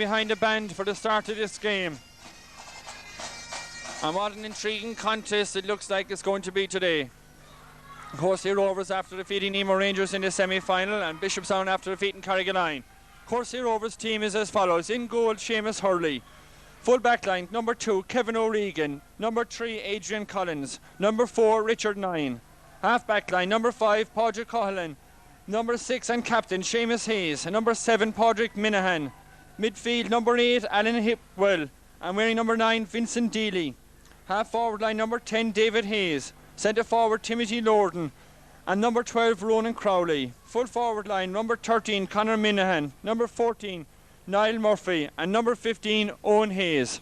behind the band for the start of this game. And what an intriguing contest it looks like it's going to be today. Courcey Rovers after defeating Nemo Rangers in the semi-final, and Bishopstown after defeating Carrigaline. Courcey Rovers team is as follows. In goal, Seamus Hurley. Full back line, number 2, Kevin O'Regan. Number 3, Adrian Collins. Number 4, Richard Nine. Half back line, number 5, Padraig Coughlin. Number 6 and captain, Seamus Hayes. And number 7, Padraig Minahan. Midfield, number 8, Alan Hipwell. And wearing number 9, Vincent Deely. Half forward line, number 10, David Hayes. Centre forward, Timothy Lorden. And number 12, Ronan Crowley. Full forward line, number 13, Conor Minahan. Number 14, Niall Murphy. And number 15, Owen Hayes.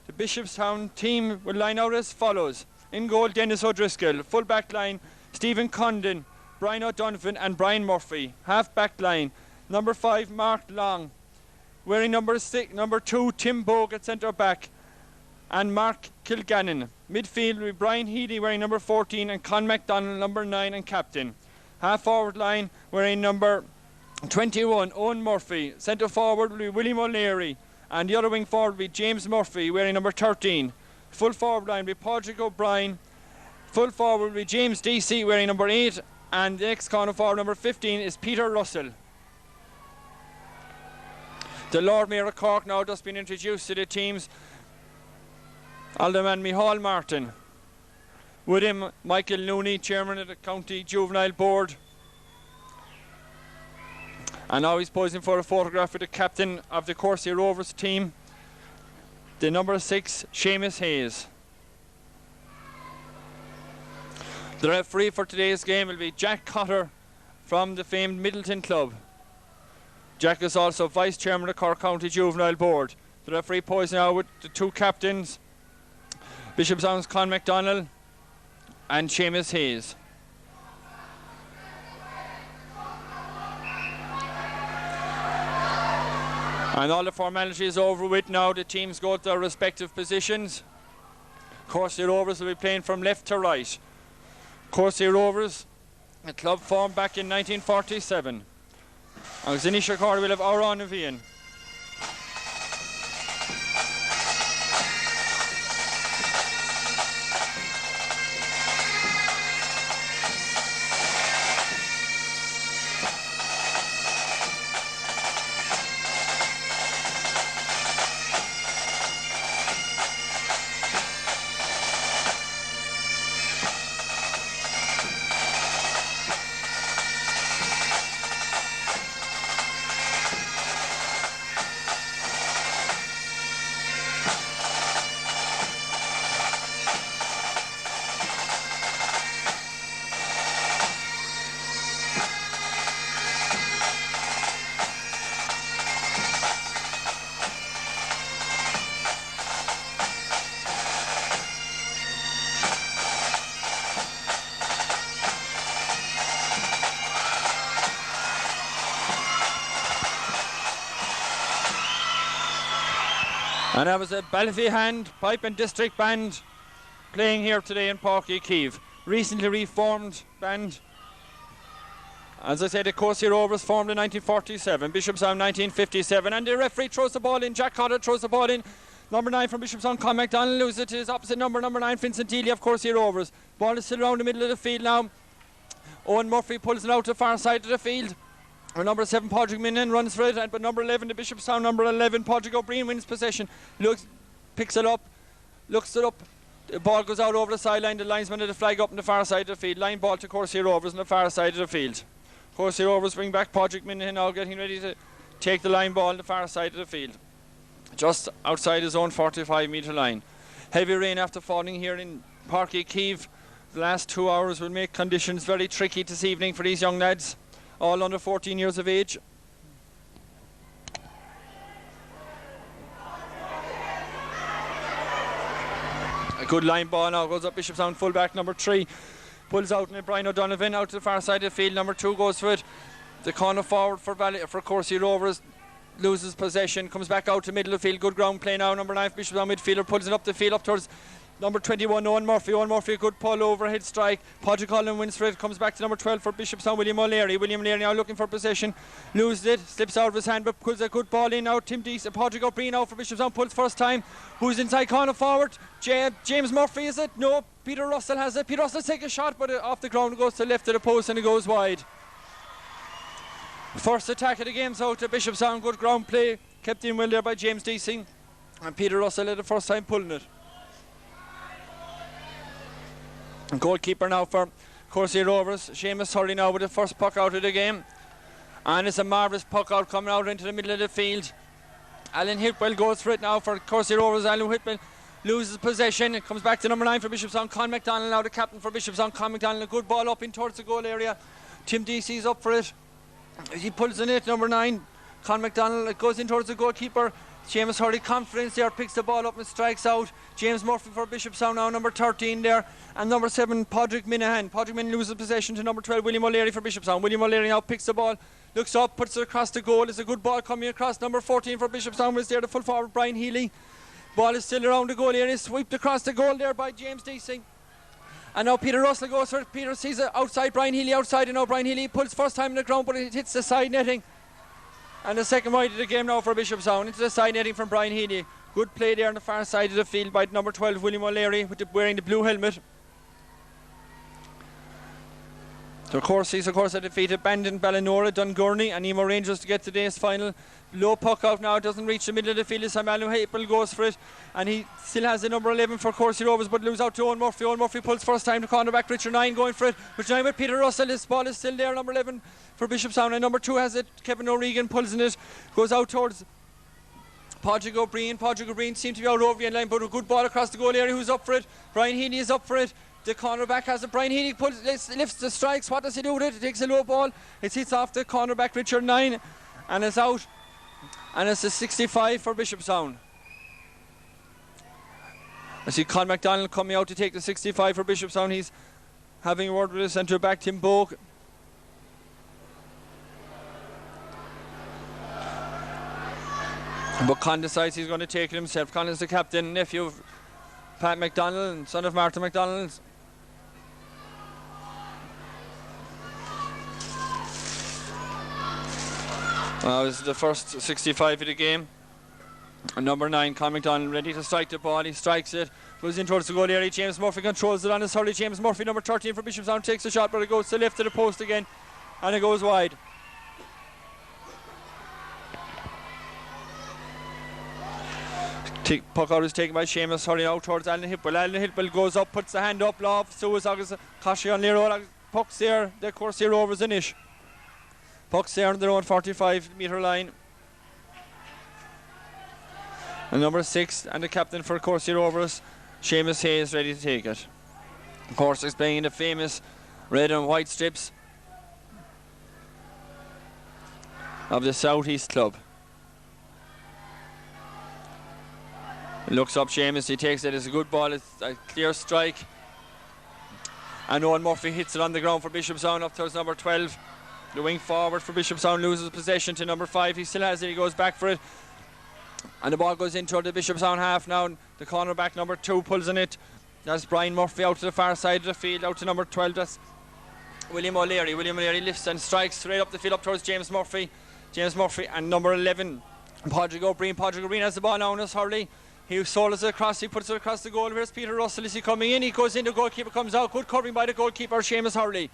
The Bishopstown team will line out as follows. In goal, Dennis O'Driscoll. Full back line, Stephen Condon, Brian O'Donovan and Brian Murphy. Half back line, number 5, Mark Long. Wearing number 2, Tim Bogue at centre back. And Mark Kilgannon. Midfield with Brian Healy wearing number 14 and Con MacDonald number 9 and captain. Half forward line wearing number 21, Owen Murphy. Centre forward will be William O'Leary. And the other wing forward will be James Murphy wearing number 13. Full forward line will be Padraig O'Brien. Full forward will be James DC wearing number 8. And the next corner forward number 15 is Peter Russell. The Lord Mayor of Cork now just been introduced to the teams. Alderman Micheál Martin. With him, Michael Looney, chairman of the County Juvenile Board. And now he's posing for a photograph with the captain of the Courcey Rovers team, the number 6, Seamus Hayes. The referee for today's game will be Jack Cotter from the famed Middleton Club. Jack is also vice chairman of the Cork County Juvenile Board. The referee posing now with the 2 captains, Bishopstown's Con MacDonald and Seamus Hayes. And all the formalities over with now. The teams go to their respective positions. Courcey Rovers will be playing from left to right. Courcey Rovers, a club formed back in 1947. As initial corner will have Áran Vian. And that was a Ballyfee Hand Pipe and District Band playing here today in Páirc Uí Chaoimh. Recently reformed band. As I said, the Courcey Rovers formed in 1947, Bishopstown 1957, and the referee throws the ball in. Jack Cotter throws the ball in. Number 9 from Bishopstown, Con MacDonald, loses it to his opposite number 9, Vincent Deely of Courcey Rovers. Ball is still around the middle of the field now. Owen Murphy pulls it out to the far side of the field. Or number 7, Padraig Minahan runs for it, but number 11, the Bishopstown, number 11, Padraig O'Brien wins possession. Picks it up, looks it up. The ball goes out over the sideline. The linesman had the flag up on the far side of the field. Line ball to Courcey Rovers on the far side of the field. Courcey Rovers bring back Padraig Minahan now, getting ready to take the line ball on the far side of the field, just outside his own 45-metre line. Heavy rain after falling here in Páirc Uí Chaoimh the last 2 hours will make conditions very tricky this evening for these young lads, all under 14 years of age. A good line ball now goes up. Bishopstown fullback number 3 pulls out, and Brian O'Donovan out to the far side of the field. Number 2 goes for it. The corner forward for Courcey Rovers loses possession, comes back out to middle of the field. Good ground play now. Number 9 Bishopstown midfielder pulls it up the field up towards number 21, Owen Murphy. Owen Murphy, a good pull, overhead strike. Podrick Cullen wins for it. Comes back to number 12 for Bishopstown, William O'Leary. William O'Leary now looking for possession. Loses it, slips out of his hand, but pulls a good ball in now. Tim Deese, Podrick O'Brien out for Bishopstown, pulls first time. Who's inside corner forward? James Murphy, is it? No, Peter Russell has it. Peter Russell takes a shot, but off the ground, goes to the left of the post and it goes wide. First attack of the game's out to Bishopstown. Good ground play, kept in well there by James Deese. And Peter Russell at the first time pulling it. Goalkeeper now for Courcey Rovers, Seamus Hurley now with the first puck out of the game. And it's a marvellous puck out coming out into the middle of the field. Alan Hitwell goes for it now for Courcey Rovers. Alan Hitwell loses possession. It comes back to number 9 for Bishopstown. Con McDonald now the captain for Bishopstown. Con McDonald, a good ball up in towards the goal area. Tim Deasy's up for it. He pulls in it, number 9. Con McDonald, it goes in towards the goalkeeper. Seamus Hurley, confidence there, picks the ball up and strikes out. James Murphy for Bishopstown now, number 13 there. And number 7, Podrick Minahan. Podrick Minahan loses possession to number 12, William O'Leary for Bishopstown. William O'Leary now picks the ball, looks up, puts it across the goal. It's a good ball coming across. Number 14 for Bishopstown was there, the full forward, Brian Healy. Ball is still around the goal area, swept across the goal there by James Deasing. And now Peter Russell goes for it. Peter sees it outside, Brian Healy outside, and now Brian Healy pulls first time in the ground, but it hits the side netting. And the second wide of the game now for Bishopstown, into the side netting from Brian Healy. Good play there on the far side of the field by number 12, William O'Leary, wearing the blue helmet. So Courceys, of course, have defeated Bandon, Ballinora, Dungurney and Emo Rangers to get to today's final. Low puck out now, doesn't reach the middle of the field. This time Alan Haple goes for it, and he still has the number 11 for Courcey Rovers, but lose out to Owen Murphy. Owen Murphy pulls first time to cornerback Richard 9 going for it. Richard 9 with Peter Russell. This ball is still there, number 11 for Bishopstown, and number 2 has it. Kevin O'Regan pulls in it, goes out towards Podrick O'Brien. Podrick O'Brien seemed to be out over the end line, but a good ball across the goal area. Who's up for it? Brian Heaney is up for it. The cornerback has it. Brian Heaney lifts the strikes. What does he do with it? He takes a low ball. It hits off the cornerback Richard 9 and it's out. And it's a 65 for Bishopstown. I see Con McDonald coming out to take the 65 for Bishopstown. He's having a word with his centre back Tim Bogue. But Con decides he's going to take it himself. Con is the captain, nephew of Pat McDonald and son of Martha McDonald. This is the first 65 of the game. And number 9, Con McDonald, ready to strike the ball. He strikes it, goes in towards the goal area. James Murphy controls it on his hurley. James Murphy, number 13 for Bishopstown, takes the shot, but it goes to the left of the post again, and it goes wide. Puck out is taken by Seamus Hurley out towards Alan Hipwell. Alan Hipwell goes up, puts the hand up, lob, so is August Kashi on Lero. Puck's there, the Courcey Rovers in it. Puck's there on their own 45 metre line. And number 6 and the captain for Courcey Rovers, Seamus Hayes, ready to take it. Courcey's playing in the famous red and white strips of the South East Club. Looks up Seamus, he takes it, it's a good ball, it's a clear strike. And Owen Murphy hits it on the ground for Bishopstown up towards number 12. The wing forward for Bishopstown loses possession to number 5. He still has it, he goes back for it. And the ball goes into the Bishopstown half now. The cornerback number 2 pulls in it. That's Brian Murphy out to the far side of the field, out to number 12. That's William O'Leary. William O'Leary lifts and strikes straight up the field up towards James Murphy. James Murphy and number 11, Podrick O'Brien. Podrick O'Brien has the ball now on his hurley. He solos it across, he puts it across the goal. Here's Peter Russell, is he coming in? He goes in, the goalkeeper comes out. Good covering by the goalkeeper, Seamus Hurley.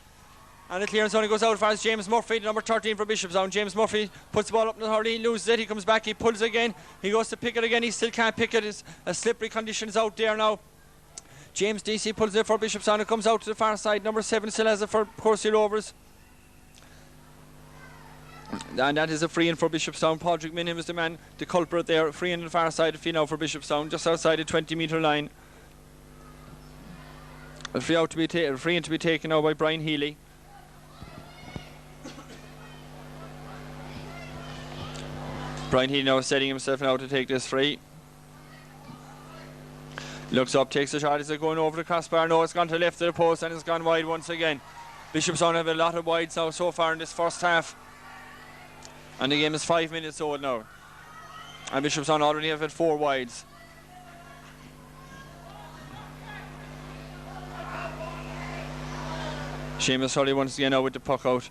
And the clearance only goes out as far as James Murphy, number 13 for Bishopstown. James Murphy puts the ball up in the hurley, he loses it, he comes back, he pulls again. He goes to pick it again, he still can't pick it. It's a slippery conditions out there now. James DC pulls it for Bishopstown, it comes out to the far side. Number 7 still has it for Courcey Rovers. And that is a free in for Bishopstown. Podrick Minham is the man, the culprit there. Free in on the far side of the field now for Bishopstown, just outside the 20 metre line. A free in to be taken now by Brian Healy. Brian Healy now setting himself now to take this free. Looks up, takes a shot. Is it going over the crossbar? No, it's gone to the left of the post and it's gone wide once again. Bishopstown have a lot of wides now so far in this first half. And the game is 5 minutes old now. And Bishopstown already have had 4 wides. Seamus Hurley once again now with the puck out.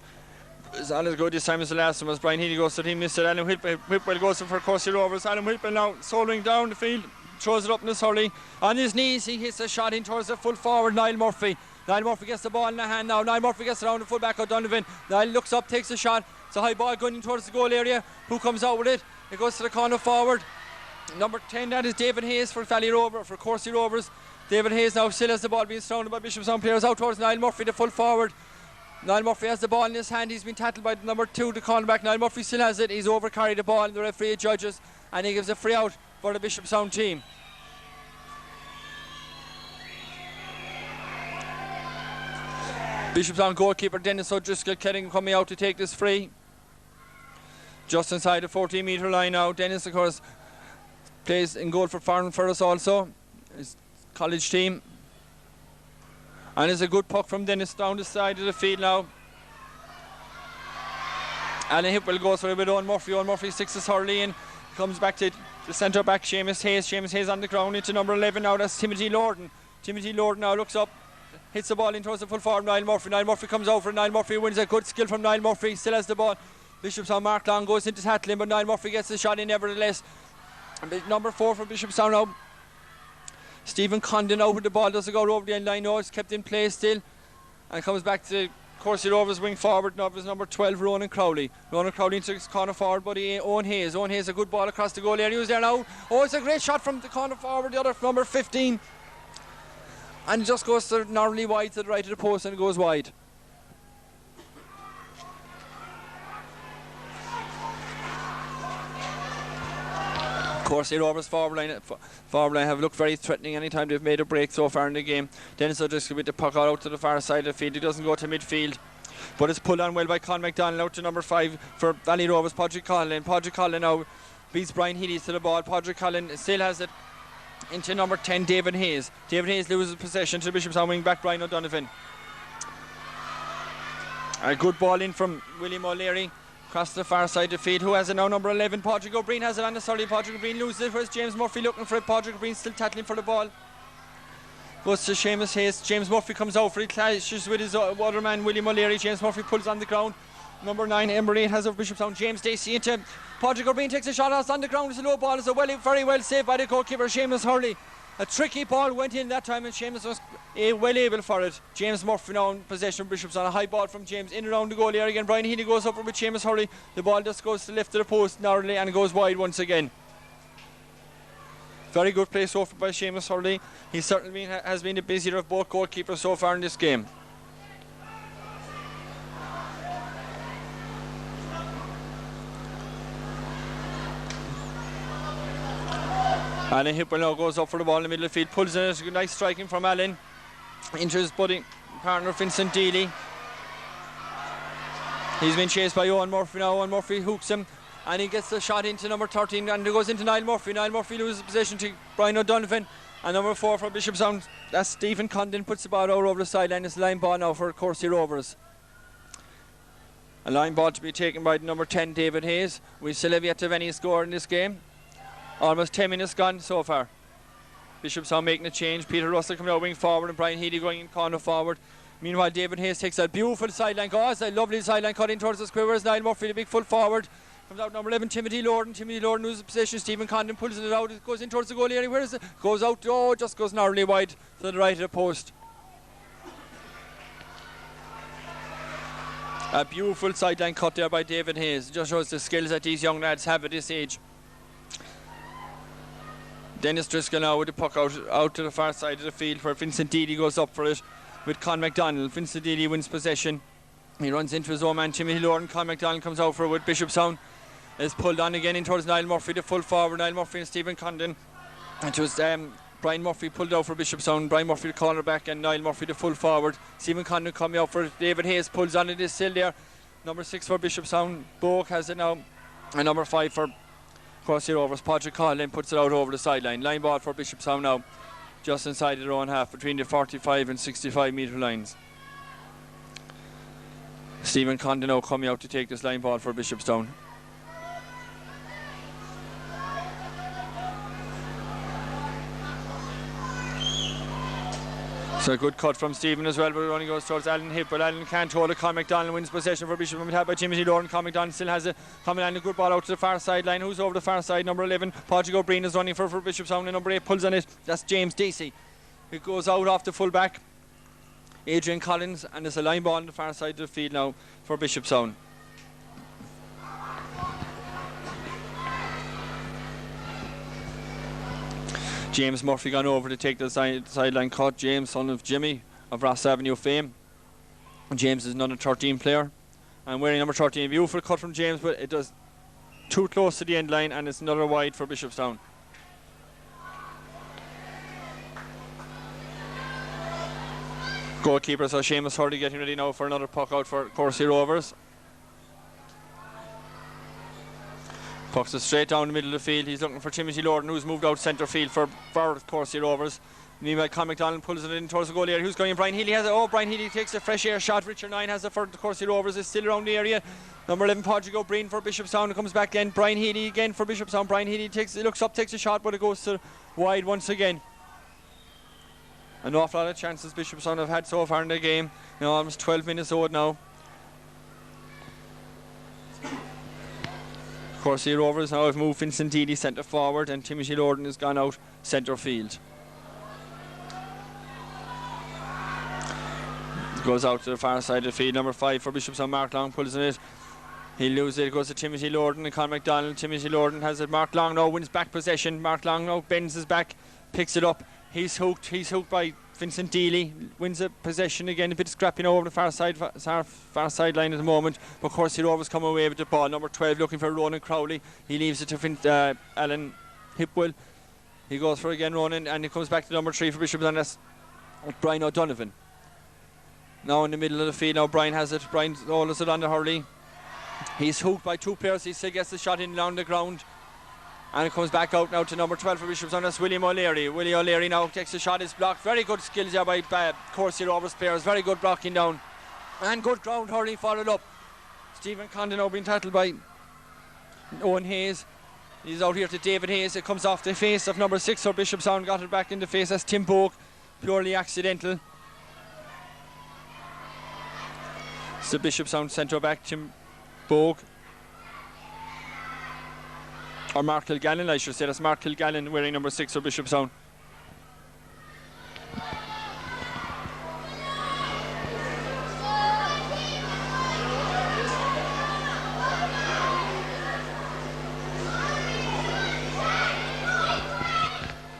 It's not as good this time as the last one as Brian Healy goes to he missed it. Alan Whipwell goes for Courcey Rovers. Alan Whipwell now soldering down the field, throws it up in his Hurley. On his knees he hits a shot in towards the full forward Niall Murphy. Niall Murphy gets the ball in the hand now. Niall Murphy gets around the full back O'Donovan. Niall looks up, takes a shot. It's a high ball going towards the goal area. Who comes out with it? It goes to the corner forward. Number 10, that is David Hayes for Courcey Rovers. David Hayes now still has the ball, being surrounded by Bishopstown players out towards Niall Murphy, the full forward. Niall Murphy has the ball in his hand. He's been tackled by number 2, the cornerback. Niall Murphy still has it. He's overcarried the ball, and the referee judges, and he gives a free out for the Bishopstown team. Bishopstown goalkeeper Dennis O'Driscoll coming out to take this free. Just inside the 14-metre line now. Dennis, of course, plays in goal for Farnham Ferris also, his college team. And it's a good puck from Dennis down the side of the field now. Alan Hipwell goes for it with Owen Murphy. Owen Murphy sticks his Hurley in. Comes back to the centre back, Seamus Hayes. Seamus Hayes on the ground into number 11 now. That's Timothy Lorden. Timothy Lorden now looks up, hits the ball in towards the full forward Niall Murphy. Niall Murphy comes over. Niall Murphy wins a good skill from Niall Murphy. Still has the ball. Bishopstown Mark Long goes into tackling, but Niall Murphy gets the shot in nevertheless. And number 4 for Bishopstown now. Stephen Condon out with the ball, doesn't go over the end line. No, it's kept in play still, and comes back to Courcey Rovers wing forward. Now is number 12 Ronan Crowley. Ronan Crowley into his corner forward, but Owen Hayes. Owen Hayes, a good ball across the goal area. Who's there now? Oh, it's a great shot from the corner forward, the other number 15, and it just goes to narrowly wide to the right of the post, and it goes wide. Courcey Rovers forward line have looked very threatening anytime they've made a break so far in the game. Dennis O'Driscoll with the puck out to the far side of the field. He doesn't go to midfield, but it's pulled on well by Con McDonald out to number 5 for Valley Rovers, Padraig Collin. Padraig Collin now beats Brian Healy to the ball. Padraig Collin still has it into number 10 David Hayes. David Hayes loses possession to Bishopstown wing back Brian O'Donovan. A good ball in from William O'Leary across the far side of the field. Who has it now? Number 11, Padraig O'Brien has it on the sorry. Padraig O'Brien loses it. Where's James Murphy looking for it? Padraig O'Brien still tackling for the ball. Goes to Seamus Hayes. James Murphy comes over. He clashes with his other man, William O'Leary. James Murphy pulls on the ground. Number 9, Emery has of Bishopstown. James Dacey into Padraig O'Brien, takes a shot out on the ground. It's a low ball. It's a very well saved by the goalkeeper, Seamus Hurley. A tricky ball went in that time, and Seamus was well able for it. James Murphy now in possession of Bishopstown. A high ball from James in around the goal area again. Brian Healy goes over with Seamus Hurley. The ball just goes to the left of the post narrowly and goes wide once again. Very good play so far by Seamus Hurley. He certainly has been the busier of both goalkeepers so far in this game. Alan Hipwell now goes up for the ball in the middle of the field, pulls in it. Nice striking from Alan into his buddy partner Vincent Dealey. He's been chased by Owen Murphy now. Owen Murphy hooks him and he gets the shot into number 13, and it goes into Niall Murphy. Niall Murphy loses possession to Brian O'Donovan, and number 4 for Bishopstown, that's Stephen Condon, puts the ball over the sideline. It's a line ball now for Courcey Rovers. A line ball to be taken by number 10 David Hayes. We still have yet to have any score in this game. Almost 10 minutes gone so far. Bishopstown making a change. Peter Russell coming out wing forward and Brian Healy going in corner forward. Meanwhile, David Hayes takes that beautiful sideline. It's a lovely sideline cut in towards the square. Whereas Niall Murphy, the big full forward, comes out number 11, Timothy Lorden. Timothy Lorden loses possession. Stephen Condon pulls it out. It goes in towards the goal area. Where is it? Goes out. Just goes narrowly wide to the right of the post. A beautiful sideline cut there by David Hayes. It just shows the skills that these young lads have at this age. Dennis Driscoll now with the puck out to the far side of the field where Vincent Dealey goes up for it with Con McDonald. Vincent Dealey wins possession. He runs into his own man, Timothy Lorden. Con McDonald comes out for it with Bishopstown. Is pulled on again in towards Niall Murphy, the full forward. Niall Murphy and Stephen Condon. It was Brian Murphy pulled out for Bishopstown. Brian Murphy the cornerback and Niall Murphy the full forward. Stephen Condon coming out for it. David Hayes pulls on it. Is still there. Number 6 for Bishopstown. Boak has it now. And number 5 for Courcey Rovers. Padraig Collin puts it out over the sideline. Line ball for Bishopstown now, just inside their own half, between the 45 and 65 metre lines. Stephen Condon now coming out to take this line ball for Bishopstown. So a good cut from Stephen as well, but it only goes towards Alan Hip, but Alan can't hold it. Con McDonald wins possession for Bishopstown, held by Timothy Lorne. Con McDonald still has it. Con McDonald, a good ball out to the far sideline. Who's over the far side? Number 11, Patrick O'Brien is running for Bishopstown, and number 8 pulls on it. That's James Deasy. It goes out off the full back, Adrian Collins, and there's a line ball on the far side of the field now for Bishopstown. James Murphy gone over to take the sideline cut. James, son of Jimmy of Ross Avenue fame. James is another 13 player, and wearing number 13. Beautiful cut from James, but it does too close to the end line, and it's another wide for Bishopstown. Goalkeeper, so Seamus Hurley getting ready now for another puck out for Courcey Rovers. Pucks it straight down the middle of the field. He's looking for Timothy Lorden, who's moved out centre field for Courcey Rovers. Meanwhile, Con McDonald pulls it in towards the goal area. Who's going in? Brian Healy has it. Oh, Brian Healy takes a fresh air shot. Richard Nine has it for the Courcey Rovers. It's still around the area. Number 11, Patrick O'Brien for Bishopstown. Comes back again. Brian Healy again for Bishopstown. Brian Healy looks up, takes a shot, but it goes to wide once again. An awful lot of chances Bishopstown have had so far in the game. You know, almost 12 minutes old now. Courcey Rovers now have moved Vincent Dealey centre forward, and Timothy Lorden has gone out centre field. Goes out to the far side of the field. Number 5 for Bishopstown, Mark Long pulls in it. He'll lose it. It goes to Timothy Lorden and Con McDonald. Timothy Lorden has it. Mark Long now wins back possession. Mark Long now bends his back, picks it up. He's hooked. He's hooked by Vincent Dealey. Wins a possession again. A bit scrappy now over the far sideline at the moment. But Courcey Rovers come away with the ball. Number 12 looking for Ronan Crowley. He leaves it to Alan Hipwell. He goes for again Ronan, and he comes back to number 3 for Bishopstown. That's Brian O'Donovan. Now in the middle of the field. Now Brian has it. Brian holds it on the Hurley. He's hooked by 2 players. He still gets the shot in down the ground. And it comes back out now to number 12 for Bishopstown. That's William O'Leary. Willie O'Leary now takes the shot. Is blocked. Very good skills there by Courcey Rovers players. Very good blocking down. And good ground hurling followed up. Stephen Condon now being tackled by Owen Hayes. He's out here to David Hayes. It comes off the face of number 6 for Bishopstown. Got it back in the face. That's Tim Boak. Purely accidental. It's the Bishopstown centre back, Tim Boak. Or Mark Kilgallen, I should say. That's Mark Kilgallen wearing number 6 for Bishopstown.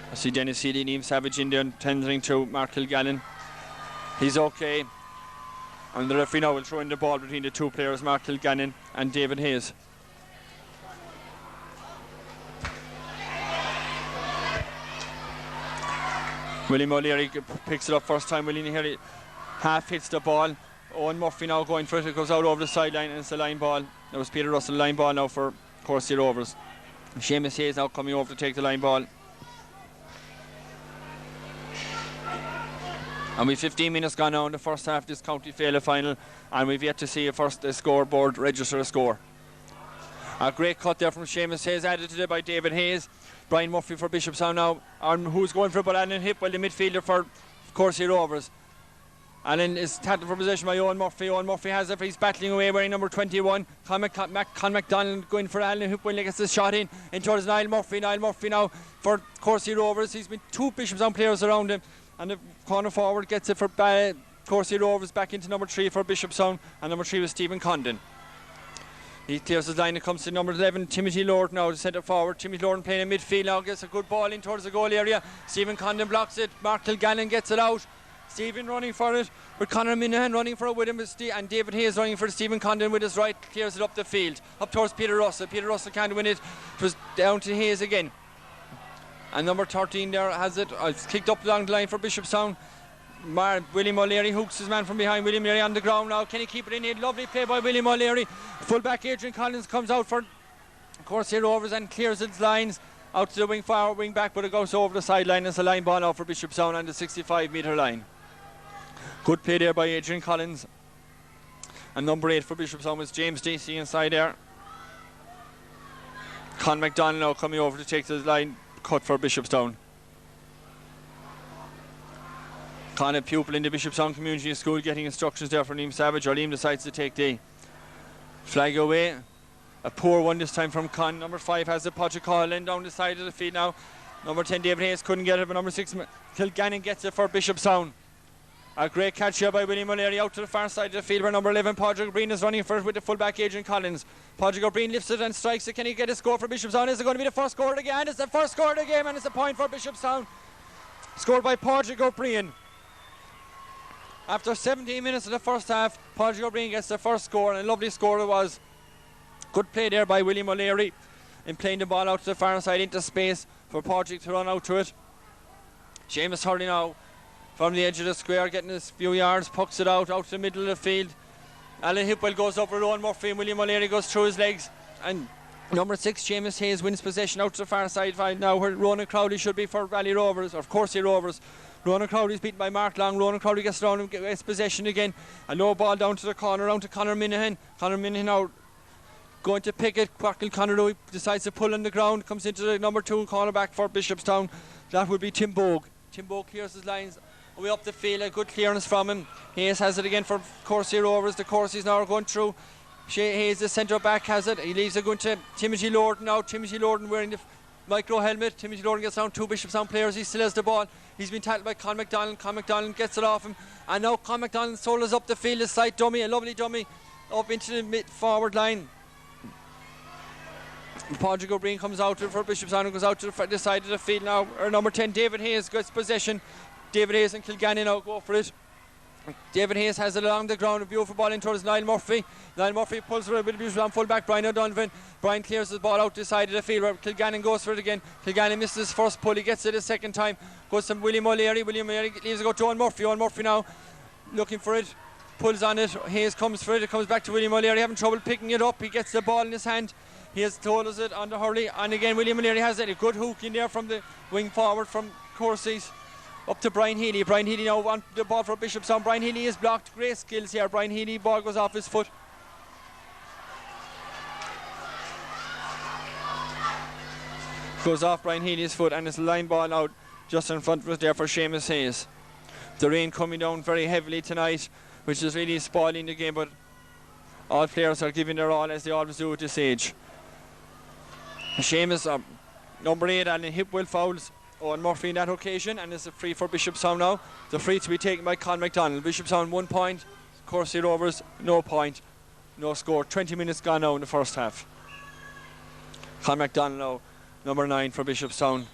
I see Dennis Healy, Neem Savage in there tendering to Mark Kilgallen. He's okay. And the referee now will throw in the ball between the 2 players, Mark Kilgannon and David Hayes. William O'Leary picks it up first time. William O'Leary half hits the ball. Owen Murphy now going for it. It goes out over the sideline, and it's a line ball. That was Peter Russell, line ball now for Courcey Rovers. Seamus Hayes now coming over to take the line ball. And we've 15 minutes gone now in the first half of this County Feile final, and we've yet to see a scoreboard register a score. A great cut there from Seamus Hayes, added to it by David Hayes. Brian Murphy for Bishopstown now, who's going for it, but Alan Hipwell, the midfielder for Courcey Rovers. Alan is tackled for possession by Owen Murphy. Owen Murphy has it, he's battling away wearing number 21. Con McDonald going for Alan Hipwell, gets the shot in towards Niall Murphy. Niall Murphy now for Courcey Rovers. He's been 2 Bishopstown players around him. And the corner forward gets it for Courcey Rovers, back into number 3 for Bishopstown, and number 3 was Stephen Condon. He clears his line. It comes to number 11, Timothy Lord now, the centre forward. Timothy Lord playing in midfield now, gets a good ball in towards the goal area. Stephen Condon blocks it. Mark Kilgannon gets it out. Stephen running for it, with Conor Minahan running for it with him, and David Hayes running for Stephen Condon with his right, clears it up the field, up towards Peter Russell. Peter Russell can't win it. It was down to Hayes again. And number 13 there has it. It's kicked up along the line for Bishopstown. William O'Leary hooks his man from behind. William O'Leary on the ground now. Can he keep it in here? Lovely play by William O'Leary. Full-back Adrian Collins comes out for Courcey Rovers and clears its lines out to the wing forward, wing back, but it goes over the sideline. It's a line ball now for Bishopstown on the 65-metre line. Good play there by Adrian Collins. And number 8 for Bishopstown was James Deasy inside there. Con McDonald now coming over to take the line cut for Bishopstown. Con, a pupil in the Bishopstown Community School, getting instructions there for Liam Savage, or Liam decides to take the flag away. A poor one this time from Con. Number 5 has the Pochacall down the side of the field now. Number 10, David Hayes, couldn't get it, but number 6, Kilgannon gets it for Bishopstown. A great catch here by William O'Leary out to the far side of the field, where number 11, Padraig Breen, is running for it with the fullback Adrian Collins. Padraig Breen lifts it and strikes it. Can he get a score for Bishopstown? Is it going to be the first score of the game? It's the first score of the game, and it's a point for Bishopstown. Scored by Padraig O'Brien. After 17 minutes of the first half, Padraig O'Brien gets the first score, and a lovely score it was. Good play there by William O'Leary in playing the ball out to the far side into space for Padraig to run out to it. Seamus Hurley now from the edge of the square, getting a few yards, pucks it out to the middle of the field. Alan Hipwell goes over Rowan Murphy, and William O'Leary goes through his legs. And number 6, Seamus Hayes, wins possession out to the far side now, where Ronan Crowley should be for Valley Rovers, or Courcey Rovers. Ronan Crowley's beaten by Mark Long. Ronan Crowley gets around and gets possession again. A low ball down to the corner, around to Conor Minahan. Conor Minahan now going to pick it. Quackle Conor Louis decides to pull on the ground, comes into the number 2 cornerback for Bishopstown. That would be Tim Bogue. Tim Bogue clears his lines away up the field, a good clearance from him. Hayes has it again for Courcey Rovers. The Courceys now are going through. Hayes, the centre back, has it. He leaves it going to Timothy Lorden now. Timothy Lorden wearing the micro helmet. Timothy Lorden gets down 2 Bishopstown players. He still has the ball. He's been tackled by Con McDonald. Con McDonald gets it off him, and now Con McDonald solos up the field. A slight dummy, a lovely dummy up into the mid forward line. Padraig O'Brien comes out for Bishopstown and goes out to the side of the field now. Or number 10, David Hayes, gets possession. David Hayes and Kilgannon now go for it. David Hayes has it along the ground, a beautiful ball in towards Niall Murphy. Niall Murphy pulls for a bit of beautiful full-back Brian O'Donovan. Brian clears the ball out the side of the field, where Kilgannon goes for it again. Kilgannon misses his first pull, he gets it a second time. Goes to William O'Leary. William O'Leary leaves it go to Owen Murphy. Owen Murphy now looking for it, pulls on it. Hayes comes for it, it comes back to William O'Leary, having trouble picking it up. He gets the ball in his hand. He has told us it on the hurley, and again William O'Leary has it. A good hook in there from the wing forward from Courceys. Up to Brian Healy. Brian Healy now on the ball for Bishopstown. Brian Healy is blocked. Great skills here. Brian Healy, ball goes off his foot. Goes off Brian Healy's foot, and it's a line ball out just in front of us there for Seamus Hayes. The rain coming down very heavily tonight, which is really spoiling the game, but all players are giving their all, as they always do at this age. Seamus, number 8, Alan Hipwell fouls Owen Murphy in that occasion, and it's a free for Bishopstown now. The free to be taken by Con McDonald. Bishopstown 1 point, Courcey Rovers no point, no score. 20 minutes gone now in the first half. Con McDonald now, number 9 for Bishopstown,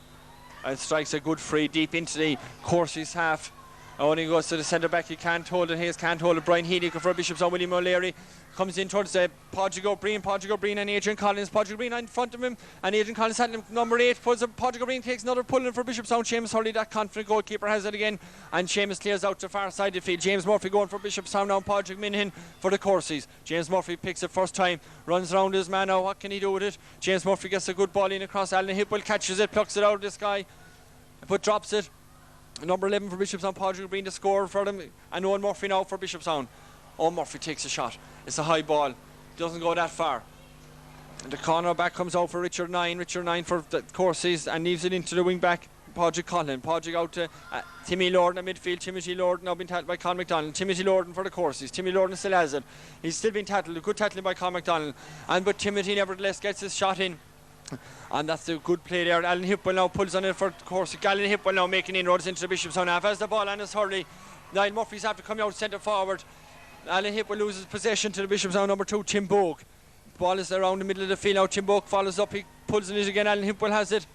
and strikes a good free deep into the Courcey's half. Only goes to the centre back. He can't hold it. Hayes can't hold it. Brian Healy for Bishopstown. William O'Leary comes in towards Padraig O'Brien. Padraig O'Brien and Adrian Collins. Padraig O'Brien in front of him, and Adrian Collins had him. Number 8 pulls up. Padraig O'Brien takes another pull in for Bishopstown. Seamus Hurley, that confident goalkeeper, has it again, and Seamus clears out to far side of the field. James Murphy going for Bishopstown now. Padraig Minahan for the Courceys. James Murphy picks it first time, runs round his man now. What can he do with it? James Murphy gets a good ball in across. Alan Hipwell catches it, plucks it out of the sky, but drops it. Number 11 for Bishopstown, Padraig Breen to score for them, and Owen Murphy now for Bishopstown. Owen Murphy takes a shot. It's a high ball, doesn't go that far. And the corner back comes out for Richard 9 for the Courceys, and leaves it into the wing back, Padraig Conlon. Padraig out to Timmy Lorden in midfield. Timothy Lorden now been tackled by Con McDonald. Timothy Lorden for the Courceys. Timmy Lorden still has it. He's still been tackled, a good tackling by Con McDonald, but Timothy nevertheless gets his shot in. And that's a good play there. Alan Hipwell now pulls on it for Courcey. Alan Hipwell now making inroads into the Bishopstown half. As the ball on his hurley, Niall Murphy's after coming out centre forward. Alan Hipwell loses possession to the Bishopstown number 2, Tim Bogue. Ball is around the middle of the field now. Tim Bogue follows up, he pulls in it again. Alan Hipwell has it.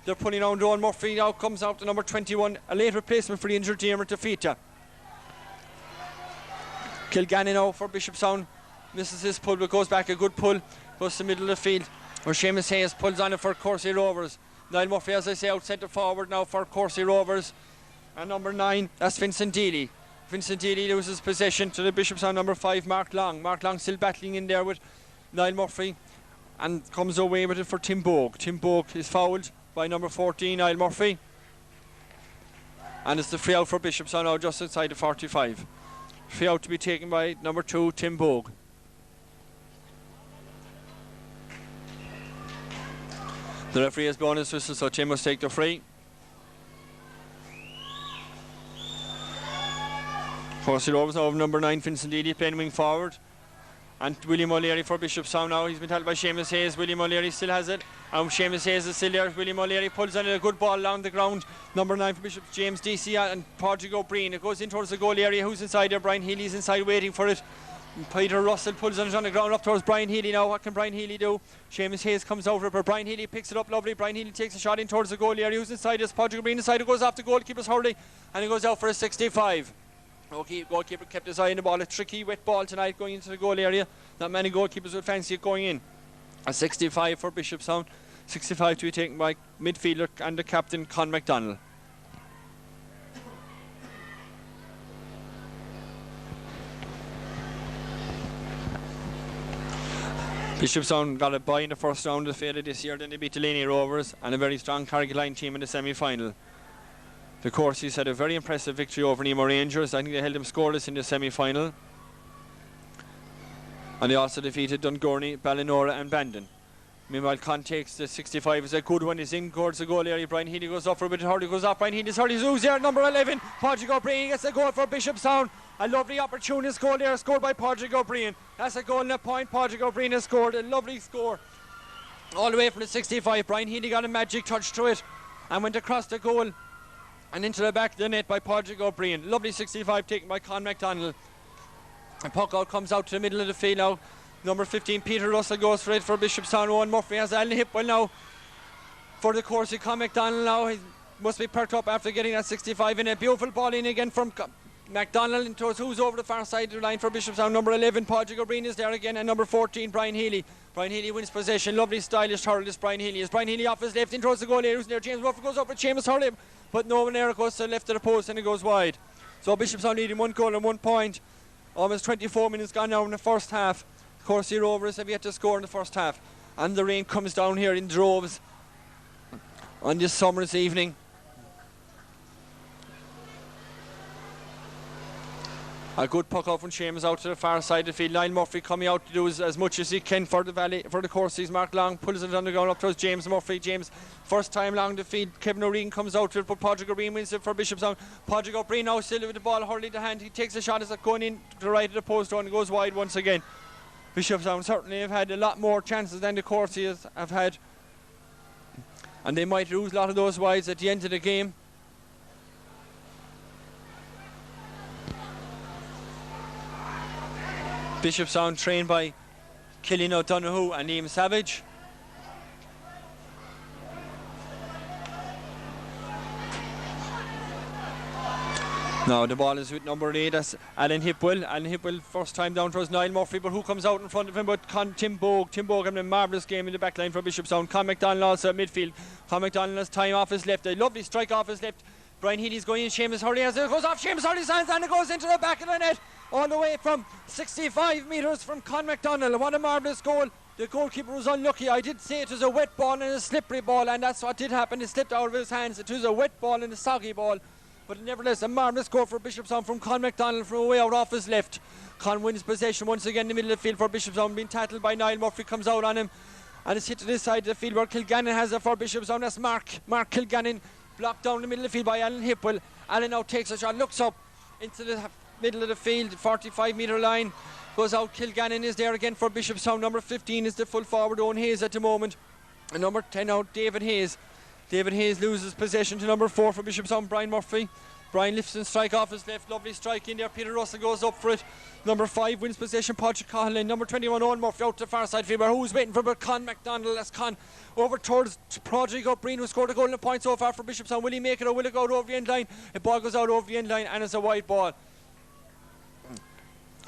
They're pulling on Owen Murphy now, comes out to number 21, a late replacement for the injured Diarmuid Tafita. Kilgannon now for Bishopstown, misses his pull but goes back, a good pull, goes to the middle of the field, where Seamus Hayes pulls on it for Courcey Rovers. Niall Murphy, as I say, out centre forward now for Courcey Rovers. And number 9, that's Vincent Deely. Vincent Deely loses possession to the Bishopstown number 5, Mark Long. Mark Long still battling in there with Niall Murphy, and comes away with it for Tim Bogue. Tim Bogue is fouled by number 14, Niall Murphy. And it's the free out for Bishopstown now, just outside the 45. Free out to be taken by number 2, Tim Bogue. The referee has blown his whistle, so Tim must take the free. Courcey Rovers now have number 9, Vincent Eady, playing wing forward. And William O'Leary for Bishopstown now. He's been held by Seamus Hayes. William O'Leary still has it. And Seamus Hayes is still there. William O'Leary pulls on a good ball along the ground. Number 9 for Bishop, James DC and Padraig O'Brien. It goes in towards the goal area. Who's inside there? Brian Healy's inside waiting for it. Peter Russell pulls on the ground up towards Brian Healy now. What can Brian Healy do? Seamus Hayes comes over, but Brian Healy picks it up lovely. Brian Healy takes a shot in towards the goal area. Who's inside this? Padraig O'Brien inside. It goes off the goalkeeper's hurley and it goes out for a 65. Okay, goalkeeper kept his eye on the ball. A tricky wet ball tonight going into the goal area. Not many goalkeepers would fancy it going in. A 65 for Bishopstown. 65 to be taken by midfielder and the captain, Con McDonald. Bishopstown got a bye in the first round of the Feile this year. Then they beat the Laney Rovers and a very strong Carrigaline team in the semi-final. The Courceys had a very impressive victory over Nemo Rangers. I think they held them scoreless in the semi-final. And they also defeated Dungorney, Ballinora and Bandon. Meanwhile, Con takes the 65 as a good one. Is in towards the goal area. Brian Healy goes up for a bit of hurley, goes off. Brian Healy's hurley. Who's there? Number 11. Padraig O'Brien gets a goal for Bishopstown. A lovely opportunist goal there, scored by Padraig O'Brien. That's a goal and a point. Padraig O'Brien has scored a lovely score. All the way from the 65. Brian Healy got a magic touch to it and went across the goal and into the back of the net by Padraig O'Brien. Lovely 65 taken by Con McDonald. And puck out comes out to the middle of the field now. Number 15, Peter Russell goes for it for Bishopstown. Owen Murphy has Alan Hipwell now for the Courcey. Con McDonald now. He must be perked up after getting that 65 in. A beautiful ball in again from McDonald into who's over the far side of the line for Bishopstown. Number 11, Padraig O'Brien is there again. And number 14, Brian Healy. Brian Healy wins possession. Lovely stylish hurl this Brian Healy. Is Brian Healy off his left in towards the goal area. Who's there? James Murphy goes up with Seamus Hurley. But no one there goes to the left of the post and it goes wide. So Bishopstown leading 1 goal and 1 point. Almost 24 minutes gone now in the first half. Courcey Rovers have yet to score in the first half. And the rain comes down here in droves on this summer's evening. A good puck out from Seamus out to the far side of the field. Niall Murphy coming out to do as much as he can for the Valley, for the Courceys. Mark Long pulls it on the ground up towards James Murphy. James, first time along the field. Kevin O'Regan comes out to it, but Padraig O'Brien wins it for Bishopstown. Padraig O'Brien now still with the ball hurled to hand. He takes a shot as it going in to the right of the post and goes wide once again. Bishopstown certainly have had a lot more chances than the Courceys have had. And they might lose a lot of those wides at the end of the game. Bishopstown trained by Killian O'Donoghue and Liam Savage. Now the ball is with number 8, that's Alan Hipwell. Alan Hipwell first time down towards Niall Murphy, but who comes out in front of him but Tim Bogue. Tim Bogue having a marvellous game in the back line for Bishopstown. Con McDonald also at midfield. Con McDonald has time off his left, a lovely strike off his left. Brian Healy's going in, Seamus Hurley as it goes off Seamus Hurley's hands and it goes into the back of the net. All the way from 65 metres from Con McDonald. What a marvellous goal. The goalkeeper was unlucky. I did say it was a wet ball and a slippery ball, and that's what did happen. It slipped out of his hands. It was a wet ball and a soggy ball. But nevertheless, a marvellous goal for Bishopstown from Con McDonald from away out off his left. Con wins possession once again in the middle of the field for Bishopstown. Being tackled by Niall Murphy, comes out on him. And it's hit to this side of the field where Kilgannon has it for Bishopstown. That's Mark Kilgannon, blocked down the middle of the field by Alan Hipwell. Alan now takes a shot, looks up into the middle of the field, 45-metre line. Goes out, Kilgannon is there again for Bishopstown. Number 15 is the full forward, Owen Hayes at the moment. And number 10 out, David Hayes. David Hayes loses possession to number 4 for Bishopstown, Brian Murphy. Brian lifts and strike off his left, lovely strike in there. Peter Russell goes up for it. Number 5 wins possession, Patrick Cahill. Number 21, Owen Murphy out to the far side field. Who's waiting for Con McDonald? That's Con over towards Padraig O'Brien, who scored a goal and a point so far for Bishopstown. Will he make it or will it go out over the end line? The ball goes out over the end line and it's a wide ball.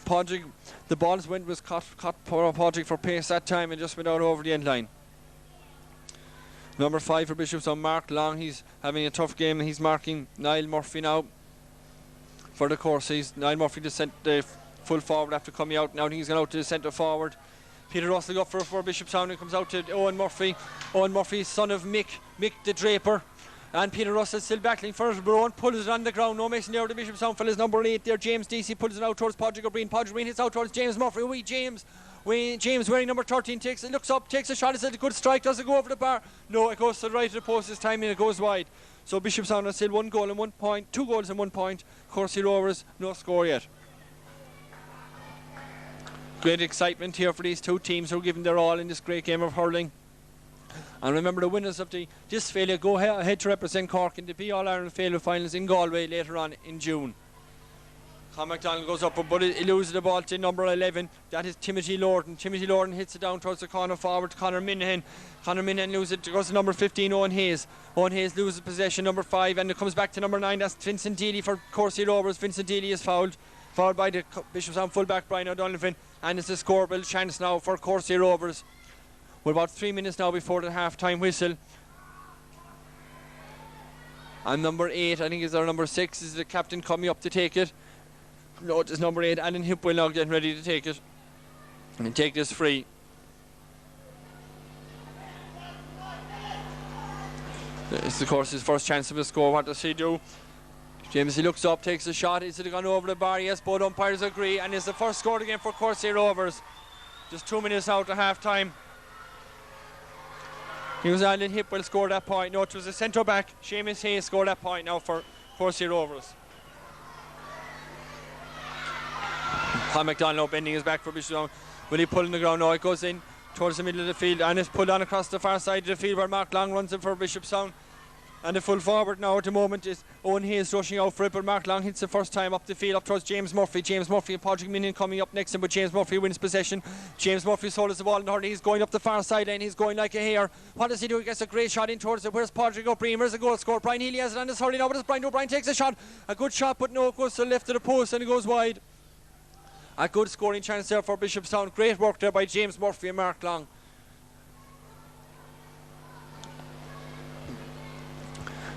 Padraig, the ball's went was caught Padraig for pace that time and just went out over the end line. Number 5 for Bishopstown, Mark Long. He's having a tough game. He's marking Niall Murphy now for the Courceys. Niall Murphy just sent the full forward after coming out. Now he's gone out to the centre forward. Peter Russell go for Bishopstown. It comes out to Owen Murphy. Owen Murphy, son of Mick the Draper. And Peter Russell still battling for it, but Owen pulls it on the ground. No messing there with the Bishopstown fellas. Number 8 there, James DC, pulls it out towards Padraig O'Brien. Padraig O'Brien hits out towards James Murphy. James James wearing number 13 looks up, takes a shot. Is it a good strike? Does it go over the bar? No, it goes to the right of the post this time and it goes wide. So Bishopstown are still 1 goal and 1 point, 2 goals and 1 point. Courcey Rovers, no score yet. Great excitement here for these two teams who are giving their all in this great game of hurling. And remember, the winners of this Feile go ahead to represent Cork in the Be All-Ireland Feile finals in Galway later on in June. Con MacDonald goes up, but he loses the ball to number 11. That is Timothy Lorden. Timothy Lorden hits it down towards the corner forward to Conor Minahan. Conor Minahan loses it, goes to number 15, Owen Hayes. Owen Hayes loses possession, number 5, and it comes back to number 9. That's Vincent Deely for Courcey Rovers. Vincent Deely is fouled by the Bishopstown fullback Brian O'Donovan, and it's a scoreable chance now for Courcey Rovers. We're about 3 minutes now before the half-time whistle. And number 8, I think is our number 6, is the captain coming up to take it. No, it is number 8, Alan Hipwell now getting ready to take it and take this free. It's of course his first chance of a score. What does he do? James, he looks up, takes a shot. Is it gone over the bar? Yes, both umpires agree, and it's the first score again for Courcey Rovers. Just 2 minutes out to half time. It was Alan Hipwell scored that point. No, it was a centre back. Seamus Hayes scored that point now for Courcey Rovers. Con MacDonald bending his back for Bishopstown. Will he pull in the ground? No, it goes in towards the middle of the field and it's pulled on across the far side of the field where Mark Long runs in for Bishopstown. And the full forward now at the moment is Owen Hayes rushing out for it, but Mark Long hits the first time up the field up towards James Murphy. James Murphy and Patrick Minion coming up next to him, but James Murphy wins possession. James Murphy's hold the ball in the hurling. He's going up the far sideline. He's going like a hare. What does he do? He gets a great shot in towards it. Where's Patrick O'Brien? Where's the goal scorer? Brian Healy has it on his hurling now, but it's Brian O'Brien takes a shot. A good shot, but no, it goes to the left of the post and it goes wide. A good scoring chance there for Bishopstown. Great work there by James Murphy and Mark Long.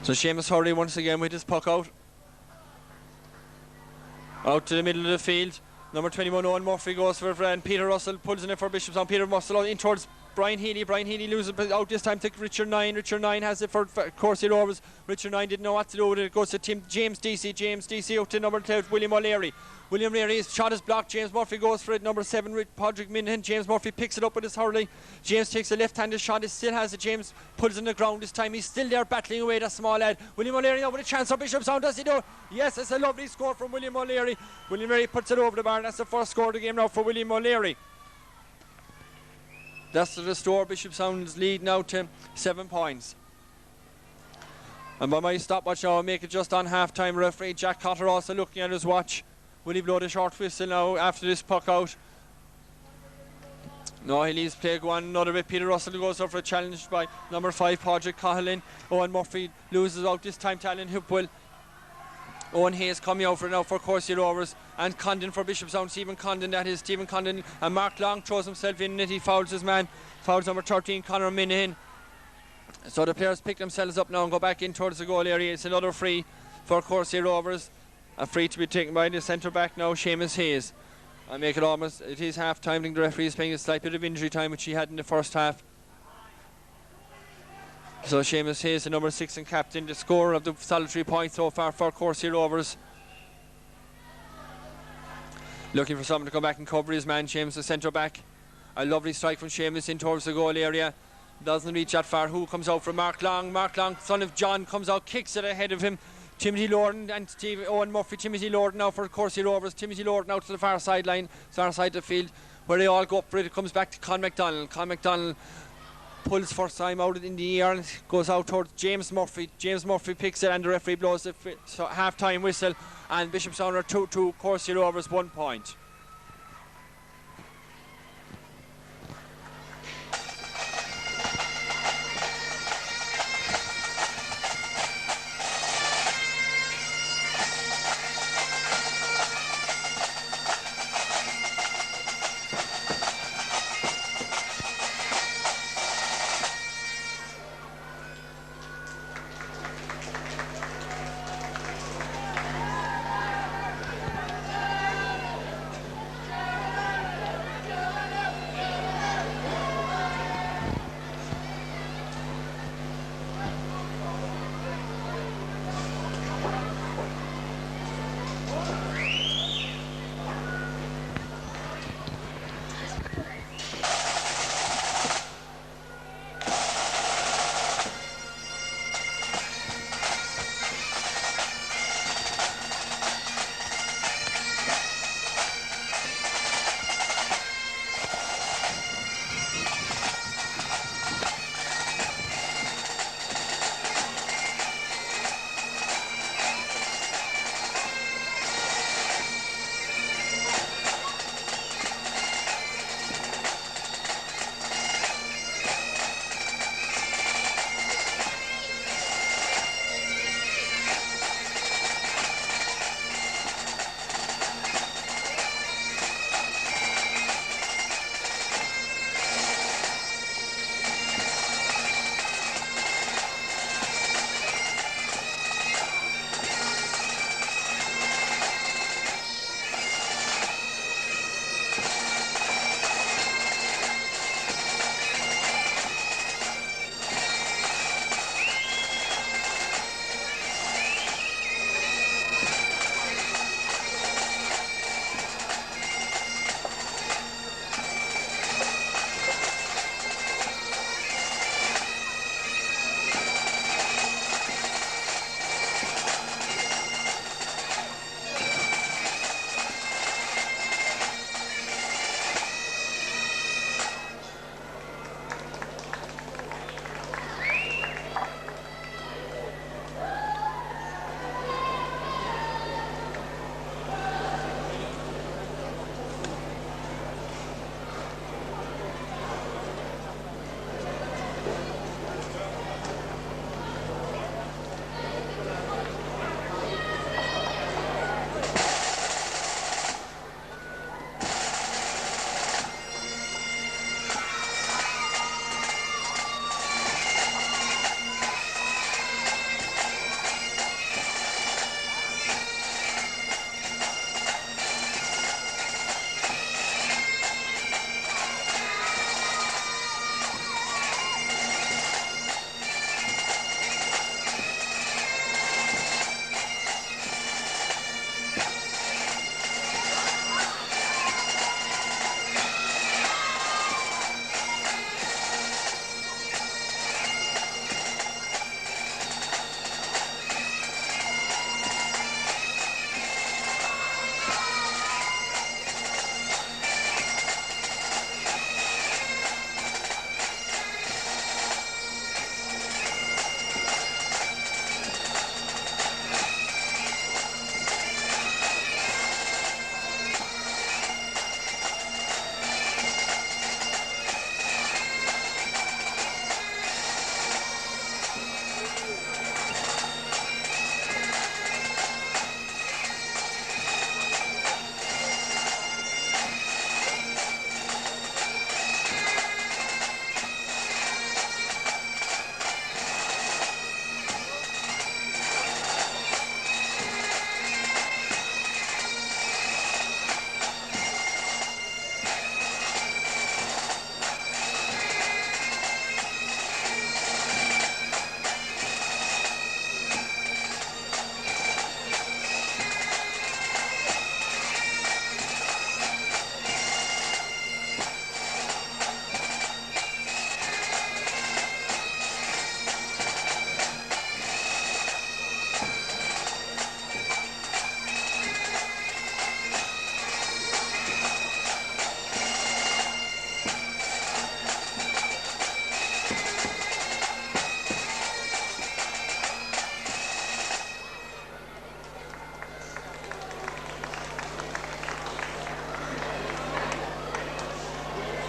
So Seamus Hurley once again with his puck out to the middle of the field. Number 21 Owen Murphy goes for it, and Peter Russell pulls in it for Bishopstown. Peter Russell in towards Brian Healy. Brian Healy loses it out this time to Richard Nine. Richard Nine has it for Courcey Rovers. Richard Nine didn't know what to do with it. It goes to James DC. James DC out to number 12 William O'Leary. William O'Leary's shot is blocked. James Murphy goes for it. Number 7 Patrick Minahan. James Murphy picks it up with his hurley. James takes a left-handed shot. He still has it. James pulls in the ground this time. He's still there battling away, that small lad. William O'Leary now with a chance for Bishopstown. Does he do? Yes, it's a lovely score from William O'Leary. William O'Leary puts it over the bar. That's the first score of the game now for William O'Leary. That's to restore Bishopstown's lead now to 7 points. And by my stopwatch now, I'll make it just on half-time. Referee Jack Cotter also looking at his watch. Will he blow the short whistle now after this puck out? No, he leaves play go on another bit. Peter Russell goes up for a challenge by number 5 Patrick Coughlin. Owen Murphy loses out this time to Alan Hipwell. Owen Hayes coming out for now for Courcey Rovers, and Condon for Bishopstown. Stephen Condon, that is Stephen Condon, and Mark Long throws himself in it. He fouls his man, fouls number 13 Conor Minahan. So the players pick themselves up now and go back in towards the goal area. It's another free for Courcey Rovers, a free to be taken by the centre back now, Seamus Hayes. I make it almost, it is half time. I think the referee is playing a slight bit of injury time which he had in the first half. So Seamus Hayes, the number 6 and captain, the scorer of the solitary point so far for Courcey Rovers. Looking for someone to come back and cover his man, Seamus, the centre back. A lovely strike from Seamus in towards the goal area. Doesn't reach that far. Who comes out from Mark Long? Mark Long, son of John, comes out, kicks it ahead of him. Timothy Lorden and Owen Murphy. Timothy Lorden now for Courcey Rovers. Timothy Lorden out to the far sideline, far side of the field, where they all go up for it. It comes back to Con MacDonald. Con MacDonald pulls first time out in the air and goes out towards James Murphy. James Murphy picks it and the referee blows the half-time whistle, and Bishopstown are 2-2, Courcey Rovers 1 point.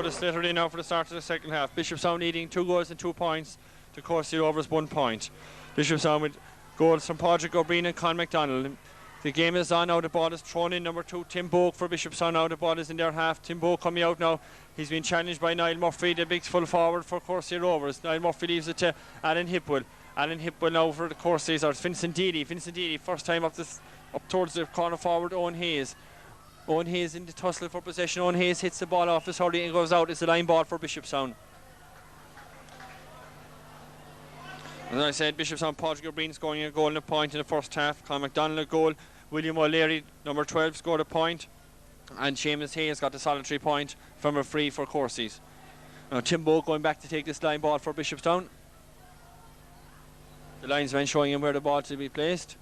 for the Slithery now for the start of the second half. Bishopstown needing 2 goals and 2 points to Courcey Rovers 1 point. Bishopstown with goals from Padraig O'Brien and Con McDonald. The game is on now. The ball is thrown in. Number 2, Tim Boak for Bishopstown now. The ball is in their half. Tim Boak coming out now. He's been challenged by Niall Murphy, the big full forward for Courcey Rovers. Niall Murphy leaves it to Alan Hipwell. Alan Hipwell now for the Courceys. Or it's Vincent Deedy. Vincent Deedy, first time up towards the corner forward. Owen Hayes. Owen Hayes in the tussle for possession. Owen Hayes hits the ball off his hurley and goes out. It's a line ball for Bishopstown. As I said, Bishopstown, Padraig O'Brien scoring a goal and a point in the first half. Con McDonald a goal. William O'Leary, number 12, scored a point. And Seamus Hayes got a solitary point from a free for Courceys. Now Tim Boak going back to take this line ball for Bishopstown. The linesman showing him where the ball to be placed.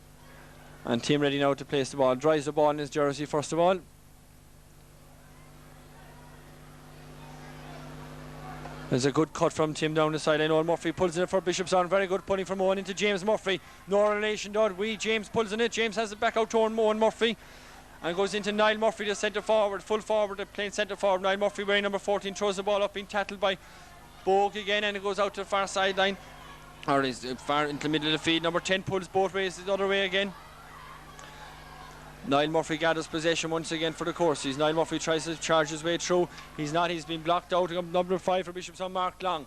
And Tim ready now to place the ball. Drives the ball in his jersey first of all. There's a good cut from Tim down the sideline. Owen Murphy pulls in it for Bishopstown. Very good pulling from Owen into James Murphy. No relation though. James pulls in it. James has it back out to Owen Murphy. And goes into Niall Murphy, the centre forward. Full forward, playing centre forward. Niall Murphy wearing number 14 throws the ball up, being tackled by Bogue again. And it goes out to the far sideline. Or is far into the middle of the field. Number 10 pulls both ways the other way again. Niall Murphy gathers possession once again for the Courceys. Niall Murphy tries to charge his way through. He's not. He's been blocked out. Number 5 for Bishopstown, Mark Long.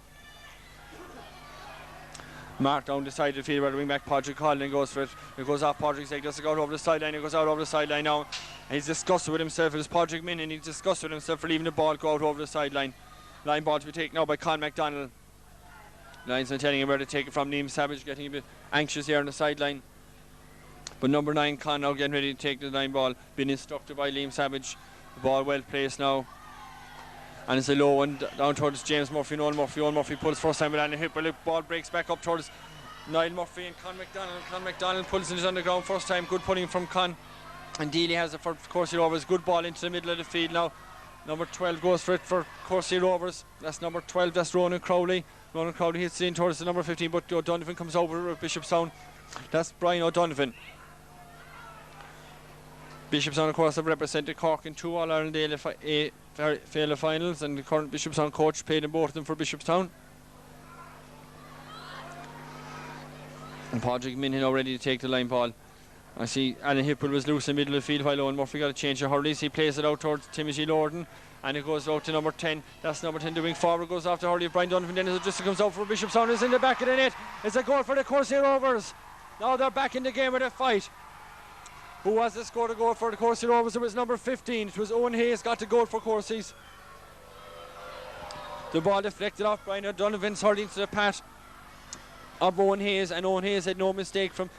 Mark down the side of the field where the wing back Padraig Collin goes for it. It goes off Padraig's leg. Does it go out over the sideline? It goes out over the sideline now. And he's disgusted with himself. It's Padraig Min, and he's disgusted with himself for leaving the ball go out over the sideline. Line ball to be taken now by Con McDonald. Linesman telling him where to take it from. Liam Savage getting a bit anxious here on the sideline. But number 9, Con, now getting ready to take the line ball. Been instructed by Liam Savage. The ball well placed now. And it's a low one down towards James Murphy and Owen Murphy. Owen Murphy pulls first time with Alan Hipwell. The ball breaks back up towards Niall Murphy and Con McDonald. Con McDonald pulls it on the ground first time. Good pulling from Con. And Dealey has it for Courcey Rovers. Good ball into the middle of the field now. Number 12 goes for it for Courcey Rovers. That's number 12. That's Ronan Crowley. Ronan Crowley hits in towards the number 15. But O'Donovan comes over with Bishopstown. That's Brian O'Donovan. Bishopstown, of course, have represented Cork in 2 All-Ireland Feile finals, and the current Bishopstown coach played in both of them for Bishopstown. And Padraig Min now ready to take the line ball. I see Alan Hipwell was loose in the middle of the field while Owen Murphy got a change of hurleys. He plays it out towards Timothy Lorden, and it goes out to number 10. That's number 10 doing forward, goes off the hurley of Brian Donovan. Then as it just comes out for Bishopstown, is in the back of the net. It's a goal for the Courcey Rovers. Now they're back in the game with a fight. Who was the scored a goal for the Courcey Rovers? It was number 15. It was Owen Hayes got the goal for Courceys. The ball deflected off Brian O'Donovan's hurling to the path of Owen Hayes, and Owen Hayes had no mistake from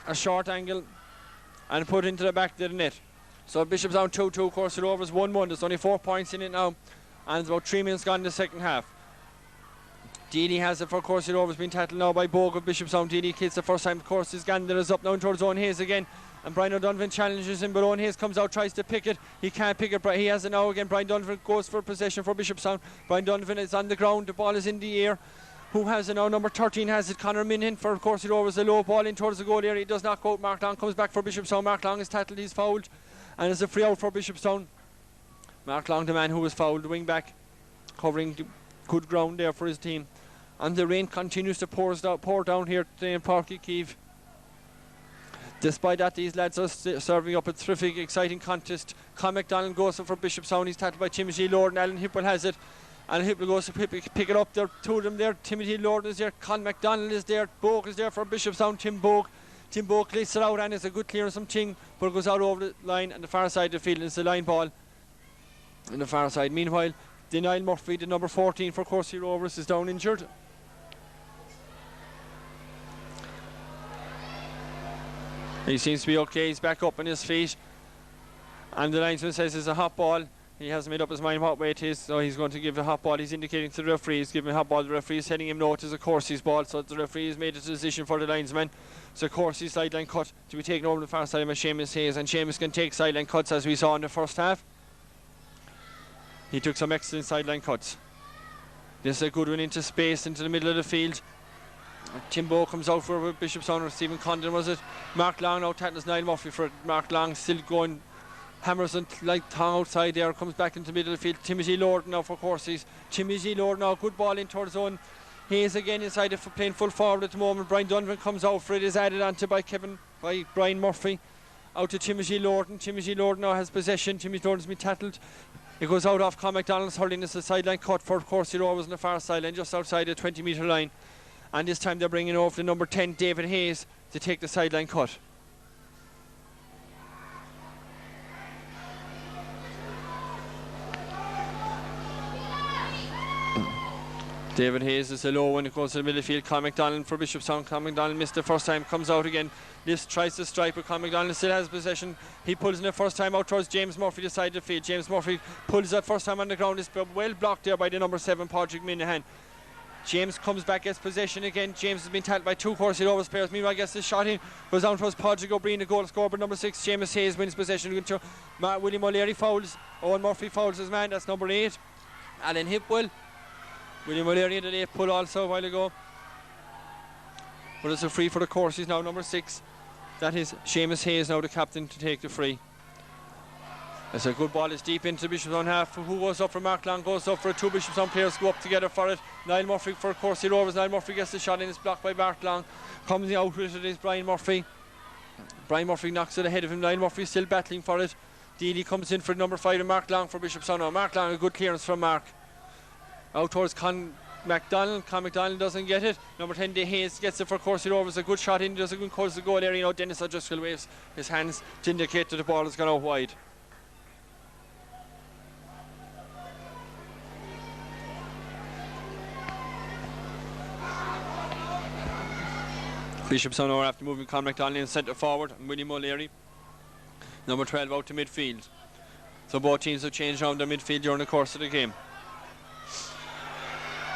a short angle and put into the back of the net. So Bishopstown 2-2, Courcey Rovers 1-1. There's only 4 points in it now, and it's about 3 minutes gone in the second half. Dealey has it for Courcey Rovers, being tackled now by Bogue of Bishopstown. Dealey hits the first time. Courcey's gander is up now towards Owen Hayes again, and Brian O'Donovan challenges him, but Owen Hayes comes out, tries to pick it. He can't pick it. He has it now again. Brian Donovan goes for possession for Bishopstown. Brian Donovan is on the ground. The ball is in the air. Who has it now? Number 13 has it. Conor Minhan for Courcey Rovers. A low ball in towards the goal area. He does not go out. Mark Long comes back for Bishopstown. Mark Long is tackled. He's fouled, and it's a free out for Bishopstown. Mark Long, the man who was fouled, the wing back, covering the good ground there for his team. And the rain continues to pour down here today in Páirc Uí Chaoimh. Despite that, these lads are serving up a terrific, exciting contest. Con McDonald goes for Bishopstown. He's tackled by Timothy Lorden. Alan Hipwell has it. Alan Hipwell goes to pick it up. There are 2 of them there. Timothy Lorden is there. Con McDonald is there. Bogue is there for Bishopstown. Tim Bogue lifts it out, and it's a good clearance from Ting, but it goes out over the line on the far side of the field. It's the line ball on the far side. Meanwhile, Niall Murphy, the number 14 for Courcey Rovers, is down injured. He seems to be okay. He's back up on his feet, and the linesman says it's a hot ball. He hasn't made up his mind what way it is, so he's going to give a hot ball. He's indicating to the referee. He's giving a hot ball. The referee is telling him no, it is a Courcey's ball, so the referee has made a decision for the linesman. So Courcey's sideline cut to be taken over the far side by Seamus Hayes, and Seamus can take sideline cuts as we saw in the first half. He took some excellent sideline cuts. This is a good one into space, into the middle of the field. Timbo comes out for Bishopstown, or Stephen Condon was it. Mark Long now tackles Niall Murphy for it. Mark Long still going hammers and like tongue outside there, comes back into the middle of the field. Timothy Lord now for Courceys. Timothy Lord now, good ball in towards zone. Hayes again inside it, playing full forward at the moment. Brian Donovan comes out for it, is added onto by Brian Murphy. Out to Timothy Lord. Timothy Lord now has possession. Timothy Lord has been tackled. It goes out off Con McDonald's hurling. It's a sideline cut for Courcey Rovers on the far sideline, just outside the 20-metre line. And this time they're bringing over the number 10, David Hayes, to take the sideline cut. David Hayes is a low one. It goes to the middle of the field. Con McDonald for Bishopstown. Con McDonald missed the first time, comes out again. Lifts, tries to strike, but Con McDonald still has possession. He pulls in the first time out towards James Murphy, the side of the field. James Murphy pulls that first time on the ground. It's well blocked there by the number 7, Patrick Minahan. James comes back, gets possession again. James has been tackled by 2 Courcey Rovers players. Meanwhile, gets the shot in. Goes down towards Patrick O'Brien, the goal scorer, but number 6, Seamus Hayes, wins possession. William O'Leary fouls. Owen Murphy fouls his man. That's number 8, Alan Hipwell. William O'Leary had a late pull also a while ago. But it's a free for the Courceys now, number 6. That is Seamus Hayes now, the captain, to take the free. It's a good ball. It's deep into the Bishopstown half. Who goes up for Mark Long? Goes up for it. 2 Bishopstown players go up together for it. Niall Murphy for Courcey Rovers. Niall Murphy gets the shot in. It's blocked by Mark Long. Comes out with it is Brian Murphy. Brian Murphy knocks it ahead of him. Niall Murphy still battling for it. Dealey comes in for number 5 and Mark Long for Bishopstown now. Mark Long, a good clearance from Mark. Out towards Con McDonald. Con McDonald doesn't get it. Number 10, De Hayes gets it for Courcey Rovers. A good shot in. Does a good close the goal area. You know, Dennis O'Driscoll waves his hands to indicate that the ball has gone out wide. Bishopstown are after moving Con McDonald in centre forward and William O'Leary, number 12, out to midfield. So both teams have changed around their midfield during the course of the game.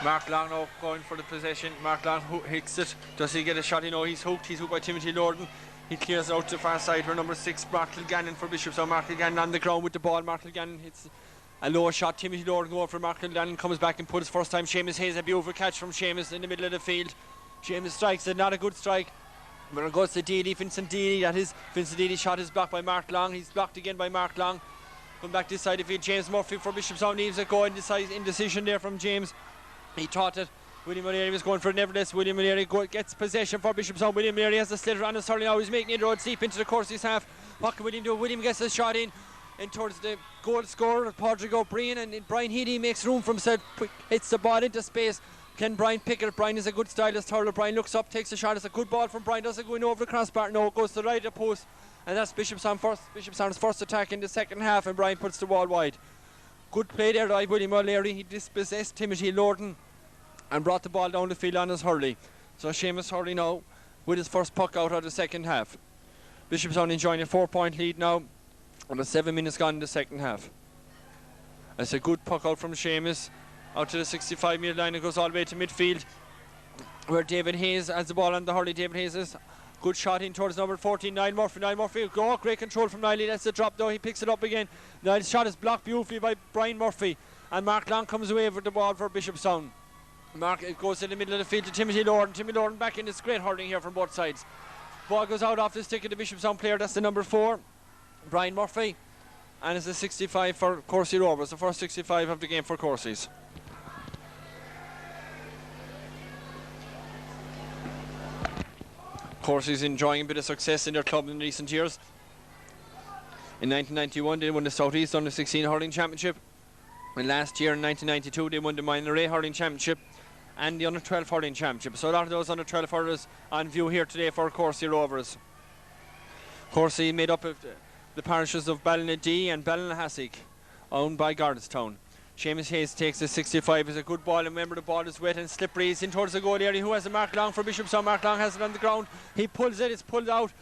Mark Long now going for the possession. Mark Long hits it. Does he get a shot? You know, he's hooked. He's hooked by Timothy Lorden. He clears out to the far side for number 6, Mark Kilgannon for Bishopstown. Mark Kilgannon on the ground with the ball. Mark Kilgannon hits a low shot. Timothy Lorden going for Mark Kilgannon. Comes back and puts first time. Seamus Hayes, a beautiful catch from Seamus in the middle of the field. Seamus strikes it, not a good strike. But it goes to Dealey, Vincent Dealey. That is Vincent Dealey's shot is blocked by Mark Long. He's blocked again by Mark Long. Come back this side of the field. James Murphy for Bishopstown leaves it going. Indecision there from James. He thought it. William O'Leary was going for it. Nevertheless, William O'Leary gets possession for Bishopstown. William O'Leary has the sliotar on his hurling now. He's making inroads deep into the Courceys half. What can William do? William gets the shot in towards the goal scorer, Padraig O'Brien, and Brian Heady makes room for himself. Hits the ball into space. Can Brian pick it? Brian is a good stylist hurler. Brian looks up, takes a shot. It's a good ball from Brian. Doesn't go in over the crossbar. No, it goes to the right of the post. And that's Bishopstown's first attack in the second half, and Brian puts the ball wide. Good play there by William O'Leary. He dispossessed Timothy Lorden and brought the ball down the field on his hurley. So Seamus Hurley now with his first puck out of the second half. Bishopstown enjoying a 4-point lead now, and 7 minutes gone in the second half. It's a good puck out from Seamus out to the 65-metre line. It goes all the way to midfield where David Hayes has the ball on the hurley. David Hayes is good shot in towards number 14, Niall Murphy. Niall Murphy, great control from Niall. He lets it drop though. He picks it up again. Niall's shot is blocked beautifully by Brian Murphy, and Mark Long comes away with the ball for Bishopstown. It goes in the middle of the field to Timothy Lorden. Timothy Lorden back in. It's great hurling here from both sides. Ball goes out off the stick of the Bishopstown player. That's the number 4, Brian Murphy, and it's a 65 for Courcey Rovers. The first 65 of the game for Courceys. Courceys enjoying a bit of success in their club in recent years. In 1991 they won the South East Under 16 Hurling Championship, and last year in 1992 they won the Minor A Hurling Championship and the Under 12 Hurling Championship. So a lot of those Under 12 hurlers on view here today for Courcey Rovers. Courcey made up of the parishes of Ballinadee and Ballinhassig, owned by Gardestown. Seamus Hayes takes the 65. Is a good ball, and remember the ball is wet and slippery. He's in towards the goal area. Who has a Mark Long for Bishopstown? Mark Long has it on the ground. He pulls it. It's pulled out.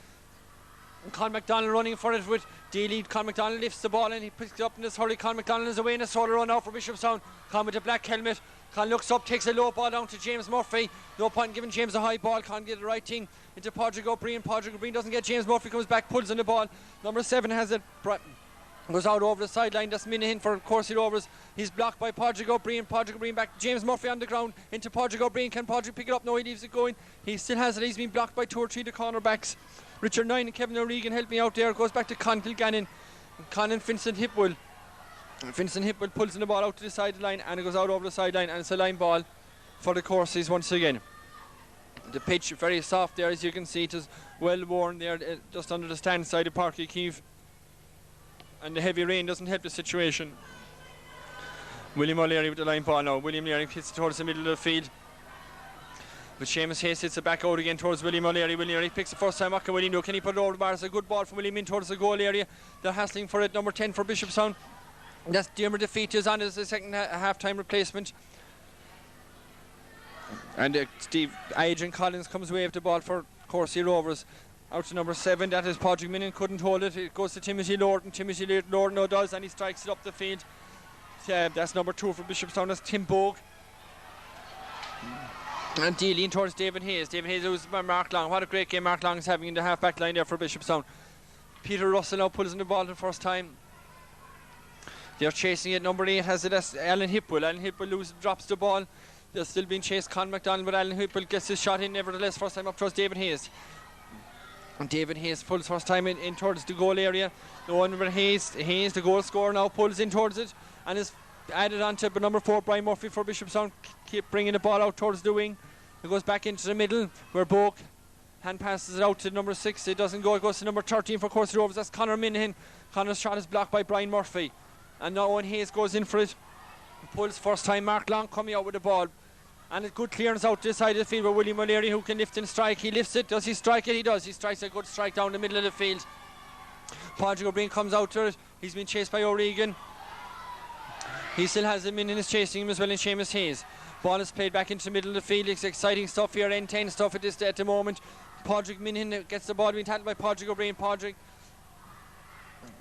And Con McDonald running for it with D-lead. Con McDonald lifts the ball and he picks it up in his hurry. Con McDonald is away in a solo run out for Bishopstown. Con with a black helmet. Con looks up, takes a low ball down to James Murphy. No point in giving James a high ball. Con get the right thing into Padraig O'Brien. Padraig O'Brien doesn't get James Murphy, comes back, pulls on the ball. Number 7 has it. Goes out over the sideline. That's Minahan for Courcey Rovers. He's blocked by Padraig O'Brien. Padraig O'Brien back. James Murphy on the ground into Padraig O'Brien. Can Padraig pick it up? No, he leaves it going. He still has it. He's been blocked by 2 or 3 of the cornerbacks. Richard Nine and Kevin O'Regan help me out there. Goes back to Con Kilgannon. Conan Vincent Hipwell. Vincent Hipwell pulls in the ball out to the sideline, and it goes out over the sideline, and it's a line ball for the Courceys once again. The pitch very soft there, as you can see. It is well worn there, just under the stand side of Páirc Uí Chaoimh, and the heavy rain doesn't help the situation. William O'Leary with the line ball now. William O'Leary hits it towards the middle of the field, but Seamus Hayes hits it back out again towards William O'Leary. William O'Leary picks the first time. What can William do? Can he put it over the bar? It's a good ball from William in towards the goal area. They're hassling for it. Number 10 for Bishopstown. That's Diarmuid Defeat is on as the second half-time replacement. And Adrian Collins comes away with the ball for Courcey Rovers. Out to number 7, that is Padraig Minihan, couldn't hold it. It goes to Timothy Lorden. Timothy Lorden now does, and he strikes it up the field. That's number 2 for Bishopstown, that's Tim Bogue. And dealing towards David Hayes. David Hayes was Mark Long. What a great game Mark Long is having in the half-back line there for Bishopstown. Peter Russell now pulls in the ball for the first time. They're chasing it. Number 8 has it as Alan Hipwell. Alan Hipwell drops the ball. They're still being chased, Con MacDonald, but Alan Hipwell gets his shot in nevertheless. First time up towards David Hayes. And David Hayes pulls first time in towards the goal area. The one number Hayes, the goal scorer, now pulls in towards it and is added on to number 4, Brian Murphy for Bishopstown. Keep bringing the ball out towards the wing. It goes back into the middle where Bogue hand passes it out to number 6. It doesn't go. It goes to number 13 for Courcey Rovers. That's Conor Minihan. Conor's shot is blocked by Brian Murphy. And now Owen Hayes goes in for it. Pulls first time. Mark Long coming out with the ball. And a good clearance out this side of the field where William O'Leary, who can lift and strike. He lifts it. Does he strike it? He does. He strikes a good strike down the middle of the field. Padraig O'Brien comes out to it. He's been chased by O'Regan. He still has him in and is chasing him as well in Seamus Hayes. Ball is played back into the middle of the field. It's exciting stuff here. N10 stuff at the moment. Padraig Minihan gets the ball being tackled by Padraig O'Brien. Padraig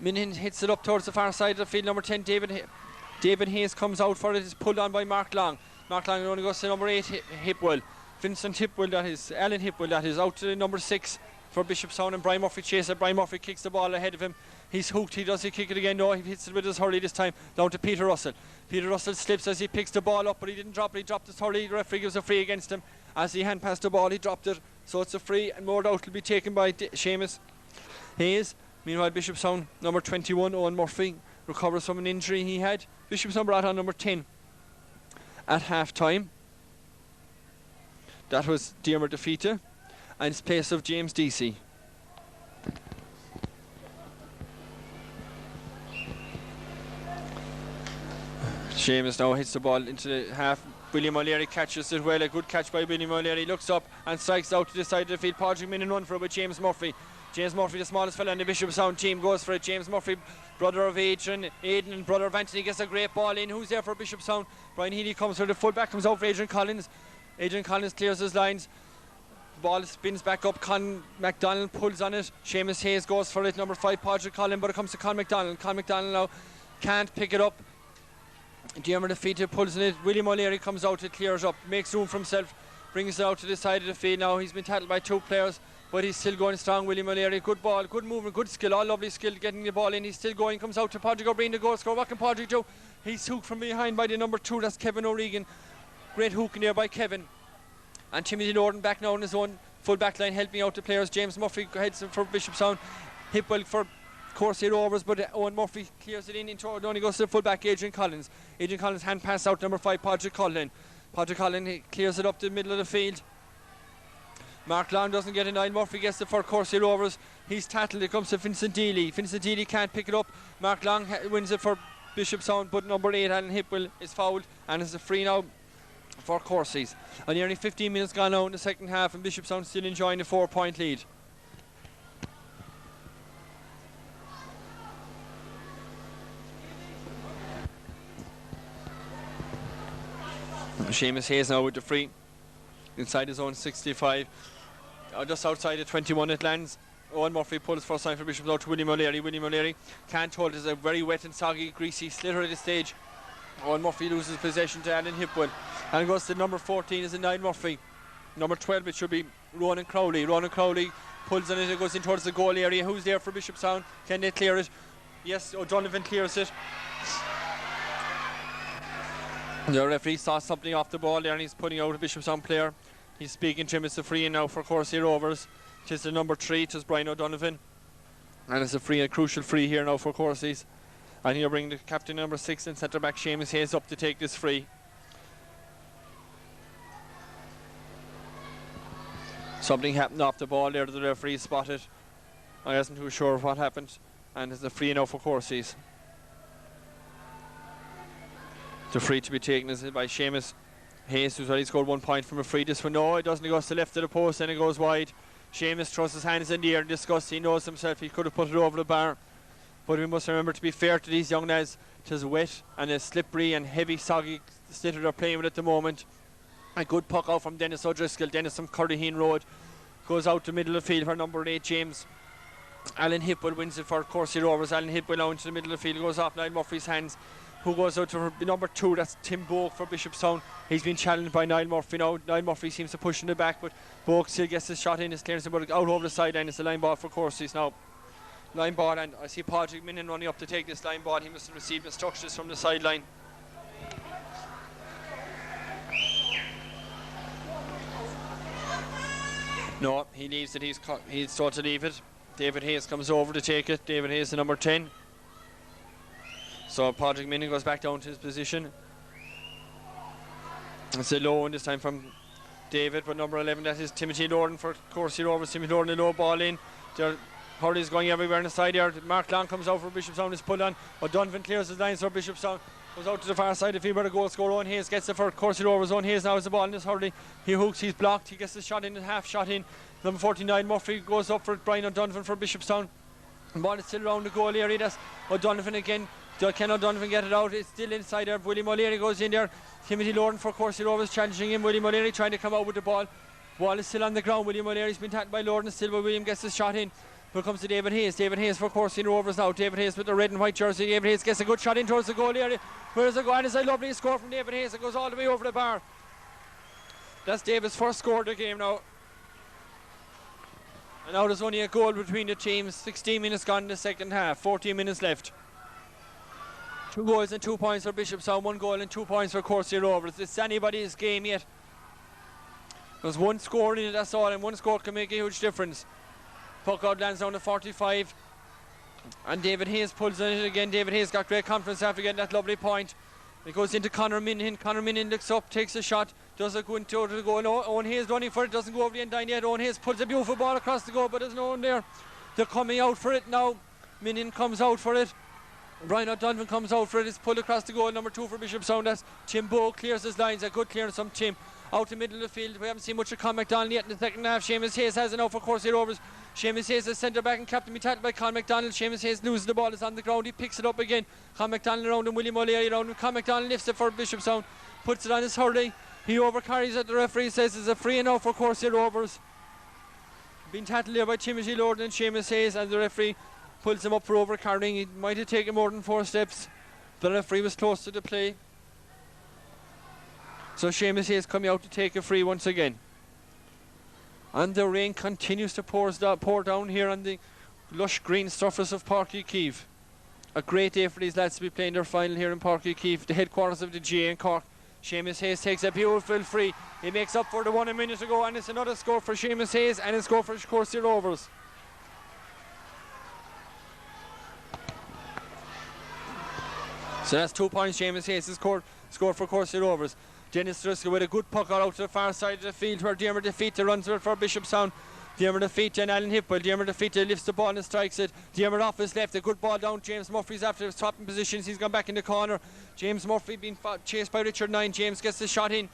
Minihan hits it up towards the far side of the field. Number 10, David Hayes comes out for it. It's pulled on by Mark Long. Mark Long only goes to number 8, Hipwell. Vincent Hipwell, that is. Alan Hipwell, that is. Out to number 6 for Bishopstown, and Brian Murphy chases it. Brian Murphy kicks the ball ahead of him. He's hooked. Does he kick it again? No, he hits it with his hurley this time. Down to Peter Russell. Peter Russell slips as he picks the ball up, but he didn't drop it. He dropped his hurley. The referee gives a free against him. As he hand passed the ball, he dropped it. So it's a free, and more doubt will be taken by Seamus Hayes. Meanwhile, Bishopstown, number 21, Owen Murphy, recovers from an injury he had. Bishopstown brought on number 10 at half-time. That was Diarmuid Defeat, and it's place of James Deasy. Seamus now hits the ball into the half. William O'Leary catches it well. A good catch by William O'Leary. Looks up and strikes out to the side of the field. Padraig Minihan run for it with James Murphy. James Murphy, the smallest fella in the Bishopstown team, goes for it. James Murphy, brother of Aidan and brother of Anthony, gets a great ball in. Who's there for Bishopstown? Brian Healy comes for the fullback, comes out for Adrian Collins. Adrian Collins clears his lines. The ball spins back up. Con MacDonald pulls on it. Seamus Hayes goes for it. Number 5, Padraig Collins, but it comes to Con MacDonald. Con MacDonald now can't pick it up. Diarmuid Defeat pulls in it. William O'Leary comes out, it clears up, makes room for himself, brings it out to the side of the field now. He's been tackled by 2 players, but he's still going strong. William O'Leary, good ball, good movement, good skill, all lovely skill getting the ball in. He's still going, comes out to Padraig O'Brien, the goal scorer. What can Padraig do? He's hooked from behind by the number 2, that's Kevin O'Regan. Great hook in there by Kevin. And Timothy Lorden back now on his own full back line, helping out the players. James Murphy heads for Bishopstown. Hipwell for Courcey Rovers, but Owen Murphy clears it in into only goes to the full back, Adrian Collins. Adrian Collins hand pass out number 5, Padraig Collins. Padraig Collins clears it up the middle of the field. Mark Long doesn't get it. Murphy gets it for Courcey Rovers. He's tackled. It comes to Vincent Dealey. Vincent Dealey can't pick it up. Mark Long wins it for Bishopstown, but number 8, Alan Hipwell, is fouled, and it's a free now for Courceys. And nearly 15 minutes gone now in the second half, and Bishopstown still enjoying a 4-point lead. Seamus Hayes now with the free inside his own 65, just outside the 21 it lands. Owen Murphy pulls first time for Bishopstown out to William O'Leary. William O'Leary can't hold it. It's a very wet and soggy, greasy sliotar at this stage. Owen Murphy loses possession to Alan Hipwell, and it goes to number 14 is a Niall Murphy. Number 12 it should be Ronan Crowley. Ronan Crowley pulls on it. It goes in towards the goal area. Who's there for Bishopstown? Can they clear it? Yes, O'Donovan clears it. The referee saw something off the ball there, and he's putting out a Bishopstown player. He's speaking to him. It's a free in now for Courcey Rovers. It is the number 3, it is Brian O'Donovan. And it's a free, a crucial free here now for Courceys. And he'll bring the captain number 6 and centre back Seamus Hayes up to take this free. Something happened off the ball there, the referee spotted. I wasn't too sure what happened. And it's a free now for Courceys. The free to be taken is by Seamus Hayes, who's already scored 1 point from a free. This one, no, it doesn't. It goes to the left of the post and it goes wide. Seamus throws his hands in the air in disgust. He knows himself he could have put it over the bar. But we must remember, to be fair to these young lads, it is wet and it's slippery and heavy, soggy slitter they're playing with at the moment. A good puck out from Dennis O'Driscoll. Dennis from Curryheen Road goes out the middle of the field for number 8, James. Alan Hipwell wins it for Courcey Rovers. Alan Hipwell out into the middle of the field, goes off Niall Murphy's hands, who goes out to number 2, that's Tim Boak for Bishopstown. He's been challenged by Niall Murphy now. Niall Murphy seems to push in the back, but Boak still gets his shot in. His clearance out over the sideline. It's a line ball for Courceys now. Line ball, and I see Patrick Minnan running up to take this line ball. He must have received instructions from the sideline. No, he leaves it. He's told to leave it. David Hayes comes over to take it. David Hayes, the number 10. So Patrick Minnan goes back down to his position. It's a low one this time from David, but number 11, that is Timothy Lorden for Courcey Rovers. Timothy Lorden, a low ball in. Hurley's going everywhere on the side here. Mark Long comes out for Bishopstown, is pulled on. O'Donovan clears his lines for Bishopstown. Goes out to the far side of the field where the goal scorer Owen Hayes gets it for Courcey Rovers. Owen Hayes now has the ball in his Hurley. He hooks, he's blocked, he gets the shot in, half shot in. Number 49, Murphy, goes up for Brian O'Donovan for Bishopstown. The ball is still around the goal area. That's O'Donovan again. Can O'Donovan get it out? It's still inside there. William O'Leary goes in there. Timothy Lorden for Courcey Rovers challenging him. William O'Leary trying to come out with the ball. Ball is still on the ground. William O'Leary's been tackled by Lorden still, but William gets his shot in. Here comes to David Hayes. David Hayes for Courcey Rovers now. David Hayes with the red and white jersey. David Hayes gets a good shot in towards the goal area. Where's the goal? And it's a lovely score from David Hayes. It goes all the way over the bar. That's David's first score of the game now. And now there's only a goal between the teams. 16 minutes gone in the second half. 14 minutes left. 2 goals and 2 points for Bishopstown. 1 goal and 2 points for Courcey Rovers. It's anybody's game yet. There's 1 score in it, that's all. And 1 score can make a huge difference. Puck out lands down to 45. And David Hayes pulls on it again. David Hayes got great confidence after getting that lovely point. It goes into Conor Minihan. Conor Minihan looks up, takes a shot, doesn't go into the goal. No, Owen Hayes running for it, doesn't go over the end line yet. Owen Hayes pulls a beautiful ball across the goal, but there's no one there. They're coming out for it now. Minihan comes out for it. Brian O'Donovan comes out for it. It's pulled across the goal. Number 2 for Bishopstown. That's Tim Bowe clears his lines. A good clearance from Tim. Out the middle of the field. We haven't seen much of Con McDonald yet in the second half. Seamus Hayes has it now for Courcey Rovers. Seamus Hayes is centre back and captain be tackled by Con McDonald. Seamus Hayes loses the ball. It's on the ground. He picks it up again. Con McDonald around him. William O'Leary around him. Con McDonald lifts it for Bishopstown. Puts it on his Hurley. He overcarries it. The referee says it's a free now for Courcey Rovers. Being tackled there by Timothy Lorden and Seamus Hayes, and the referee pulls him up for overcarrying. He might have taken more than 4 steps. The referee was close to the play. So Seamus Hayes coming out to take a free once again. And the rain continues to pour down here on the lush green surface of Páirc Uí Chaoimh. A great day for these lads to be playing their final here in Páirc Uí Chaoimh, the headquarters of the GA in Cork. Seamus Hayes takes a beautiful free. He makes up for the one a minute ago, and it's another score for Seamus Hayes and a score for Courcey Rovers. So that's 2 points. Seamus Hayes has scored for Courcey Rovers. Dennis Driscoll with a good puck out to the far side of the field where Diarmuid Defeater runs it for Bishopstown. Diarmuid Defeater and Alan Hipwell. Diarmuid Defeater lifts the ball and strikes it. Diarmuid off his left, a good ball down. James Murphy's after his swapping positions. He's gone back in the corner. James Murphy being chased by Richard 9. James gets the shot in.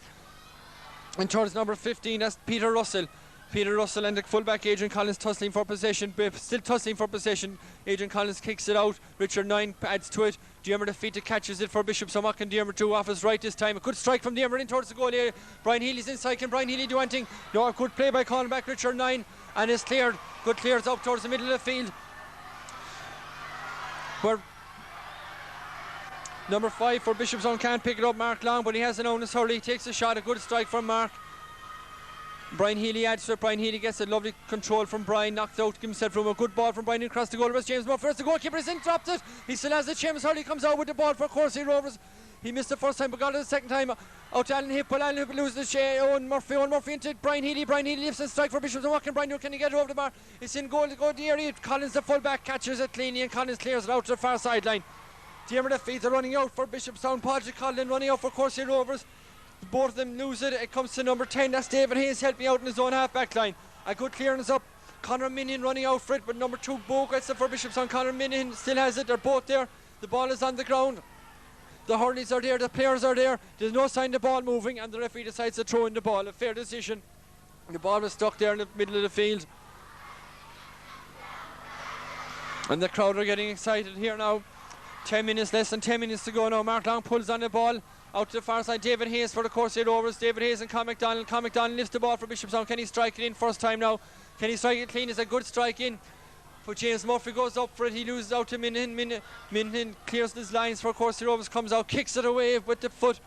And towards number 15, that's Peter Russell. Peter Russell and the fullback Adrian Collins tussling for possession. Still tussling for possession. Adrian Collins kicks it out. Richard 9 adds to it. Diarmuid Defeater catches it for Bishopstown. And Diarmuid 2 off his right this time. A good strike from Diarmuid in towards the goal area. Brian Healy's inside. Can Brian Healy do anything? No, a good play by calling back Richard 9. And it's cleared. Good clears out towards the middle of the field. Where number 5 for Bishopstown can't pick it up, Mark Long, but he has an onus Hurley. He takes a shot. A good strike from Mark. Brian Healy adds to it. Brian Healy gets a lovely control from Brian, knocked out, gives himself room. A good ball from Brian across the goal. Where's James Murphy? The goalkeeper is in, dropped it. He still has it. Seamus Hurley comes out with the ball for Courcey Rovers. He missed the first time but got it the second time. Out to Alan Hipple. Alan Hipple loses the share. Owen Murphy into Brian Healy. Brian Healy lifts and strike for Bishopstown. What can Brian do? Can he get it over the bar? It's in goal to go to the area. Collins, the full-back, catches it cleanly, and Collins clears it out to the far sideline. Diarmid defeats are running out for Bishopstown. Patrick Collin running out for Courcey Rovers. Both of them lose it. It comes to number 10. That's David Hayes helping out in his own half-back line. A good clearance up. Conor Minion running out for it, but number 2 Bo gets it for Bishopstown. Conor Minion still has it. They're both there. The ball is on the ground. The hurleys are there, the players are there. There's no sign of the ball moving, and the referee decides to throw in the ball. A fair decision. The ball was stuck there in the middle of the field. And the crowd are getting excited here now. 10 minutes, less than 10 minutes to go now. Mark Long pulls on the ball. Out to the far side, David Hayes for the Courcey Rovers. David Hayes and Con McDonald. Con McDonald lifts the ball for Bishopstown. Can he strike it in first time now? Can he strike it clean? It's a good strike in. But James Murphy goes up for it. He loses out to Minhin. Minhin clears his lines for Courcey Rovers. Comes out, kicks it away with the foot.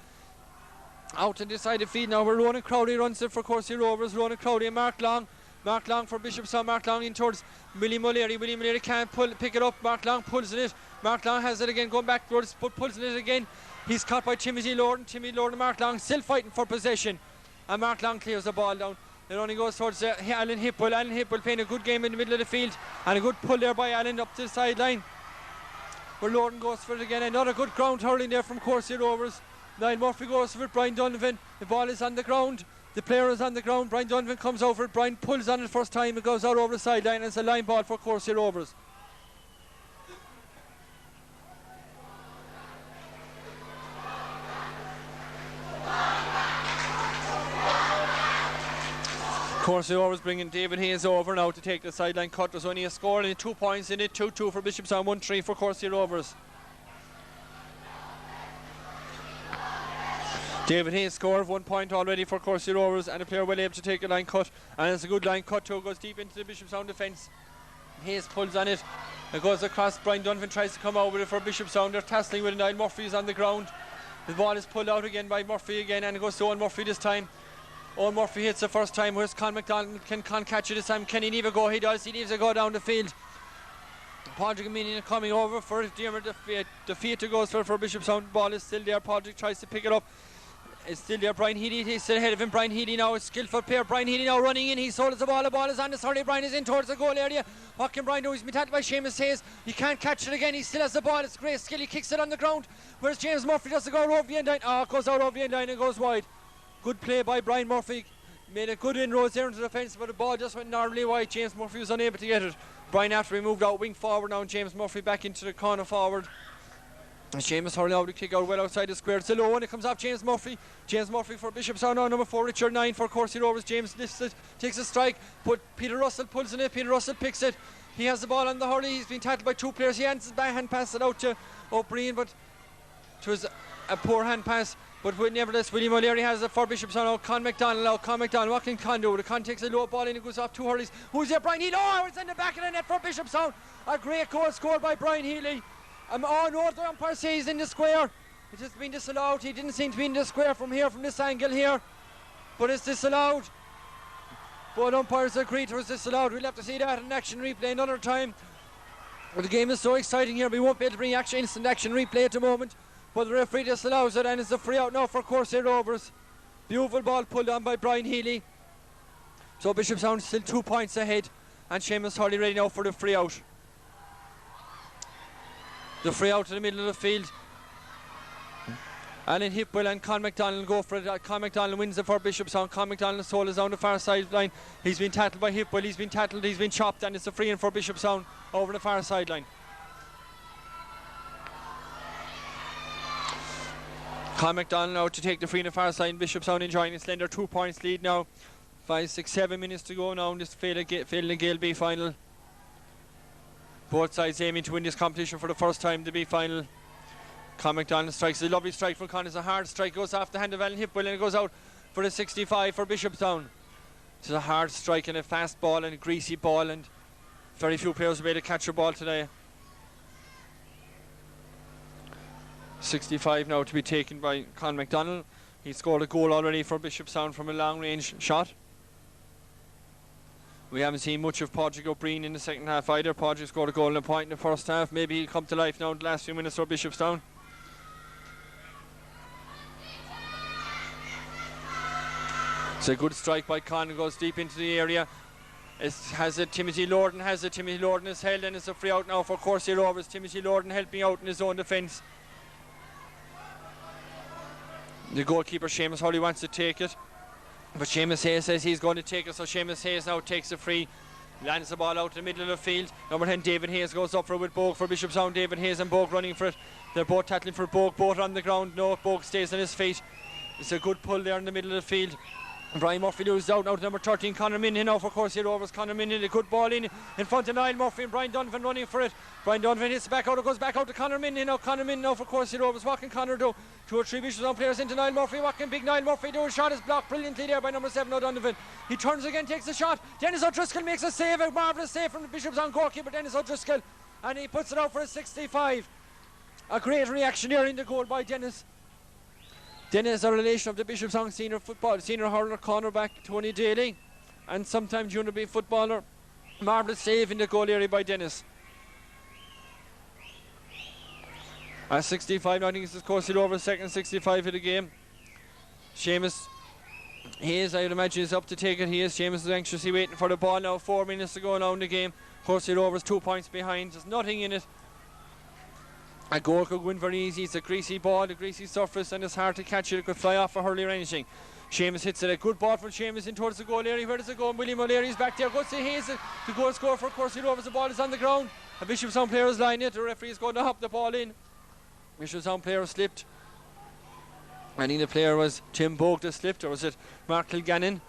Out to the side of feed now. Where Ronan Crowley runs it for Courcey Rovers. Ronan Crowley and Mark Long. Mark Long for Bishopstown. Mark Long in towards Willie Mullery. Willie Mullery can't pick it up. Mark Long pulls it. Mark Long has it again, going backwards, but pulls it again. He's caught by Timothy Lorden. Timothy Lorden and Mark Long still fighting for possession. And Mark Long clears the ball down. It only goes towards Alan Hipple. Alan Hipple playing a good game in the middle of the field. And a good pull there by Alan up to the sideline. Where Lorden goes for it again. Another good ground hurling there from Courcey Rovers. Niall Murphy goes for it. Brian Donovan. The ball is on the ground. The player is on the ground. Brian Donovan comes over it. Brian pulls on it first time. It goes out over the sideline. And it's a line ball for Courcey Rovers. Courcey Rovers bringing David Hayes over now to take the sideline cut. There's only a score and 2 points in it. 2-2 for Bishopstown, 1-3 for Courcey Rovers. David Hayes scored 1 point already for Courcey Rovers, and a player well able to take a line cut, and it's a good line cut too. Goes deep into the Bishopstown defence. Hayes pulls on it. It goes across. Brian Donovan tries to come out with it for Bishopstown. They're tassling with it. Niall Murphy is on the ground. The ball is pulled out again by Murphy again, and it goes to Owen Murphy this time. Owen Murphy hits the first time. Where's Con McDonald? Can catch it this time? Can he leave a go? He does. He leaves a go down the field. Padraig Minion coming over for it. Diarmid defeat goes for Bishopstown. Ball is still there. Padraig tries to pick it up. It's still there. Brian Healy, he's still ahead of him. Brian Healy now, a skillful player. Brian Healy now running in. He sold the ball. The ball is on the Surrey. Brian is in towards the goal area. What can Brian do? He's been tackled by Seamus Hayes. He can't catch it again. He still has the ball. It's great skill. He kicks it on the ground. Whereas James Murphy does go over the end line. It goes out over the end line and goes wide. Good play by Brian Murphy. Made a good inroads there into the defence, but the ball just went narrowly wide. James Murphy was unable to get it. Brian after he moved out wing forward now, and James Murphy back into the corner forward. And Seamus hurling out to kick out well outside the square. It's a low one. It comes off James Murphy. James Murphy for Bishopstown now. Number 4, Richard 9 for Courcey Rovers. James lifts it, takes a strike, but Peter Russell pulls in it. Peter Russell picks it. He has the ball on the hurley. He's been tackled by 2 players. He hands his backhand pass it out to O'Brien, but it was a poor hand pass. But nevertheless, William O'Leary has it for Bishopstown now. Con McDonald now. Con McDonald, what can Con do? The Con takes a low ball in. It goes off 2 hurleys. Who's there? Brian Healy. Oh, it's in the back of the net for Bishopstown. A great goal scored by Brian Healy. Oh no, the umpire says he's in the square. It has been disallowed. He didn't seem to be in the square from this angle here. But it's disallowed. Both umpires agreed it was disallowed. We'll have to see that in action replay another time. But the game is so exciting here. We won't be able to bring instant action replay at the moment. But the referee disallows it, and it's a free out now for Courcey Rovers. Beautiful ball pulled on by Brian Healy. So Bishopstown still 2 points ahead, and Seamus Hurley ready now for the free out. The free out to the middle of the field. Alan Hipwell and Con McDonald go for it. Con McDonald wins it for Bishopstown. Con McDonald's soul is down the far sideline. He's been tackled by Hipwell. He's been tackled, he's been chopped, and it's a free in for Bishopstown over the far sideline. Con McDonald now to take the free in the far side. Bishopstown enjoying a slender 2 points lead now. 5, 6, 7 minutes to go now in this Feile Gale B final. Both sides aiming to win this competition for the first time, the B final. Con McDonald strikes a lovely strike from Con. It's a hard strike, goes off the hand of Alan Hipwell, and it goes out for the 65 for Bishopstown. It's a hard strike and a fast ball and a greasy ball, and very few players will be able to catch a ball today. 65 now to be taken by Con McDonald. He scored a goal already for Bishopstown from a long range shot. We haven't seen much of Padraig O'Brien in the second half either. Padraig scored a goal and a point in the first half. Maybe he'll come to life now in the last few minutes for Bishopstown. It's a good strike by Con, who goes deep into the area. Timothy Lorden has it. Timothy Lorden is held, and it's a free out now for Courcey Rovers. Timothy Lorden helping out in his own defence. The goalkeeper Seamus Hurley wants to take it, but Seamus Hayes says he's going to take it, so Seamus Hayes now takes a free, lands the ball out in the middle of the field. Number 10 David Hayes goes up for it with Bogue for Bishopstown. David Hayes and Bogue running for it. They're both tackling for Bogue, both on the ground. No, Bogue stays on his feet. It's a good pull there in the middle of the field. Brian Murphy loses out now to number 13 Conor Minihan now for Courcey Rovers. Conor Minihan, a good ball in front of Niall Murphy, and Brian Donovan running for it. Brian Donovan hits back out, it goes back out to Conor Minihan now. Conor Minihan now for Courcey Rovers. What can Conor do? 2 or 3 Bishopstown players into Niall Murphy. What can big Niall Murphy do? His shot is blocked brilliantly there by number 7 O'Donovan. He turns again, takes a shot. Dennis O'Driscoll makes a save, a marvellous save from the Bishopstown goalkeeper Dennis O'Driscoll, and he puts it out for a 65. A great reaction here in the goal by Dennis. Dennis is a relation of the Bishopstown senior hurler cornerback Tony Daly, and sometimes junior B footballer. Marvellous save in the goal area by Dennis. At 65, I think it's Courcey Rovers' second 65 of the game. Seamus Hayes, I would imagine, is up to take it. Seamus is anxiously waiting for the ball now. 4 minutes to go now in the game. Courcey Rovers 2 points behind. There's nothing in it. A goal could win very easy. It's a greasy ball, a greasy surface, and it's hard to catch it. It could fly off a hurley or anything. Seamus hits it. A good ball from Seamus in towards the goal area. Where does it go? William O'Leary is back there. Goes to Hayes. The goal score for Courcey Rovers. The ball is on the ground. A Bishopstown player is lining it. The referee is going to hop the ball in. Bishopstown player slipped. I think the player was Tim Bogue that slipped, or was it Mark Kilgannon?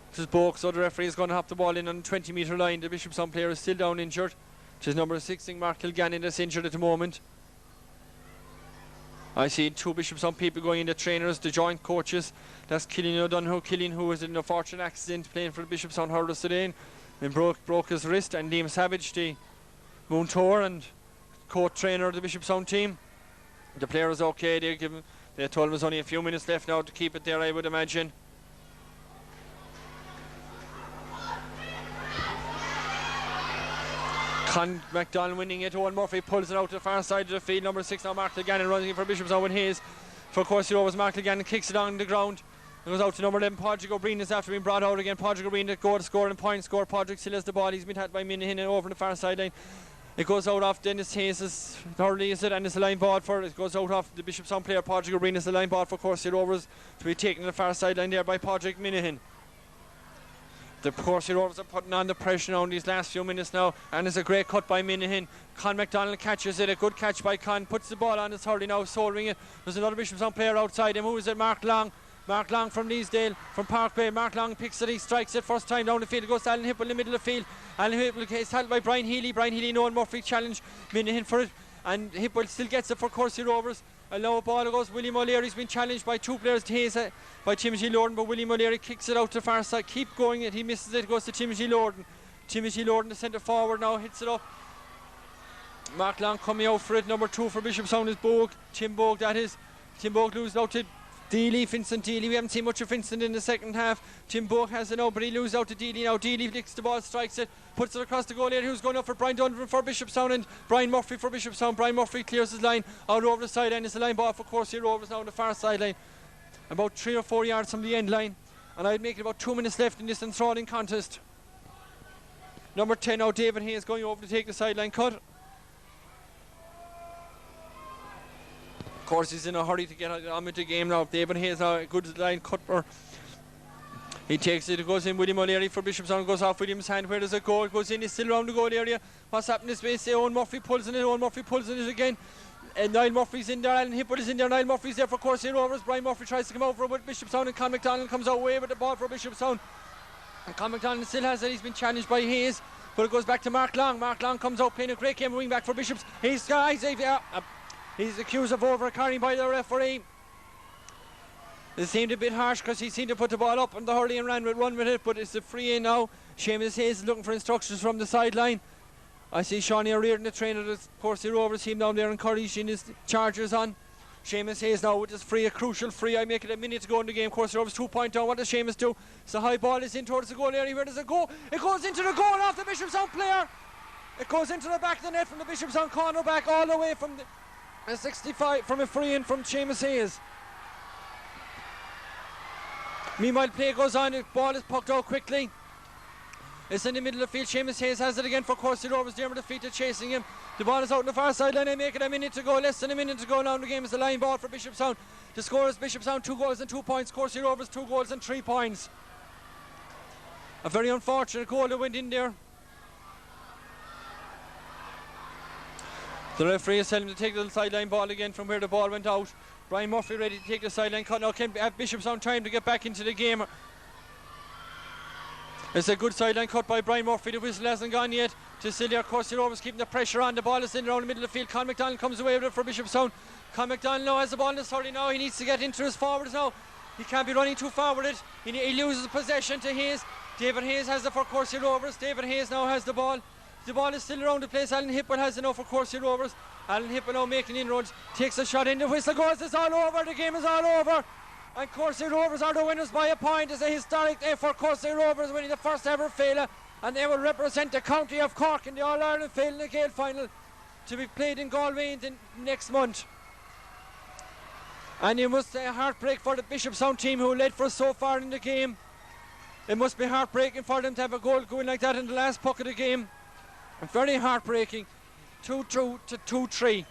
This is Bogue, so the referee is going to hop the ball in on the 20-metre line. The Bishopstown player is still down injured. It is number 6, Mark Kilgannon, that's injured at the moment. I see 2 Bishopstown people going in, the trainers, the joint coaches. That's Killian O'Donoghue. Killian, who was in an unfortunate accident playing for the Bishopstown hurlers today, and broke his wrist. And Liam Savage, the Moon Tour and co-trainer of the Bishopstown team. The player is okay. They told him there's only a few minutes left now to keep it there, I would imagine. Con McDonald winning it. Owen Murphy pulls it out to the far side of the field. Number 6 now, Mark Kilgannon running for Bishopstown with Hayes. For Courcey Rovers, Mark Kilgannon kicks it on the ground. It goes out to number 11, Padraig O'Brien, is after being brought out again. Padraig O'Brien, the goal scorer and point score. Padraig still has the ball. He's been had by Minihan over the far sideline. It goes out off Dennis Hayes' hurley, is it? And it's a line ball for it. It goes out off the Bishopstown player, Padraig O'Brien. It's a line ball for Courcey Rovers to be taken to the far sideline there by Padraig Minihan. The Courcey Rovers are putting on the pressure now in these last few minutes now, and it's a great cut by Minihan. Con McDonald catches it, a good catch by Con, puts the ball on his hurley now, solving it. There's another Bishopstown player outside him. Who is it? Mark Long. Mark Long from Leesdale, from Parkway. Mark Long picks it, he strikes it first time down the field. It goes to Alan Hipple in the middle of the field. Alan Hipple is held by Brian Healy. Brian Healy, Noel Murphy challenge Minihan for it, and Hipple still gets it for Courcey Rovers. A low ball goes. William O'Leary's been challenged by 2 players, Hayes by Timothy Lorden, but William O'Leary kicks it out to the far side. Keep going it. He misses it. It goes to Timothy Lorden. Timothy Lorden, the centre forward now, hits it up. Mark Long coming out for it. Number 2 for Bishopstown is Bogue. Tim Bogue, that is. Tim Bogue loses out to Dealey, Vincent Dealey. We haven't seen much of Vincent in the second half. Tim Bogue has it now, but he loses out to Dealey now. Dealey flicks the ball, strikes it, puts it across the goal area. Who's going up for Brian Donovan for Bishopstown, and Brian Murphy for Bishopstown. Brian Murphy clears his line out over the sideline. It's a line ball for Courcey Rovers now on the far sideline, about 3 or 4 yards from the end line, and I'd make it about 2 minutes left in this enthralling contest. Number 10 now, David Hayes, going over to take the sideline cut. Courcey's in a hurry to get on with the game now. David Hayes, a good line cutter. He takes it, it goes in. William O'Leary for Bishopstown, goes off William's hand. Where does it go? It goes in, it's still around the goal area. What's happened this way? Owen Murphy pulls in it, Owen Murphy pulls in it again. And Niall Murphy's in there, Alan Hipple is in there. Niall Murphy's there for Courcey Rovers. Brian Murphy tries to come over with Bishopstown, and Con McDonald comes away with the ball for Bishopstown. And Con McDonald still has it. He's been challenged by Hayes, but it goes back to Mark Long. Mark Long comes out playing a great game, wing back for Bishops. He's accused of over-carrying by the referee. It seemed a bit harsh because he seemed to put the ball up on the hurley and run with it, but it's a free in now. Seamus Hayes is looking for instructions from the sideline. I see Shawnee O'Riordan, the trainer of the Courcey Rovers team down there, encouraging his chargers on. Seamus Hayes now with this free, a crucial free. I make it a minute to go in the game. Courcey Rovers 2 point down. What does Seamus do? It's a high ball, is in towards the goal area. Where does it go? It goes into the goal off the Bishopstown player. It goes into the back of the net from the Bishopstown corner back all the way from the 65 from a free in from Seamus Hayes. Meanwhile, play goes on. The ball is pucked out quickly. It's in the middle of the field. Seamus Hayes has it again for Courcey Rovers. Dermot defeated chasing him. The ball is out on the far sideline. They make it a minute to go. Less than a minute to go now in the game. It's a line ball for Bishopstown. The score is Bishopstown 2 goals and 2 points. Courcey Rovers 2 goals and 3 points. A very unfortunate goal that went in there. The referee is telling him to take the sideline ball again from where the ball went out. Brian Murphy ready to take the sideline cut. Now can Bishopstown time to get back into the game. It's a good sideline cut by Brian Murphy. The whistle hasn't gone yet. Cecilia Courcey Rovers keeping the pressure on. The ball is in around the middle of the field. Con McDonald comes away with it for Bishopstown. Con McDonald now has the ball in his 30 now. He needs to get into his forwards now. He can't be running too far with it. He loses possession to Hayes. David Hayes has it for Courcey Rovers. David Hayes now has the ball. The ball is still around the place. Alan Hipwell has it now for Courcey Rovers. Alan Hipwell now making inroads. Takes a shot in. The whistle goes. It's all over. The game is all over. And Courcey Rovers are the winners by a point. It's a historic day for Courcey Rovers, winning the first ever Feile, and they will represent the county of Cork in the All-Ireland Feile and the Gale final to be played in Galway next month. And it must be a heartbreak for the Bishopstown team who led for us so far in the game. It must be heartbreaking for them to have a goal going like that in the last puck of the game. Very heartbreaking. 2-2 to 2-3.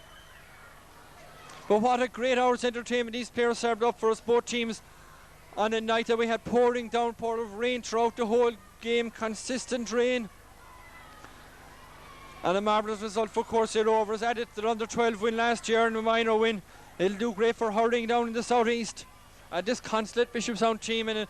But what a great hour's entertainment these players served up for us, both teams, on a night that we had pouring downpour of rain throughout the whole game, consistent rain. And a marvellous result for Courcey Rovers. Added their under-12 win last year and a minor win. It'll do great for hurrying down in the southeast. This consulate Bishopstown team, and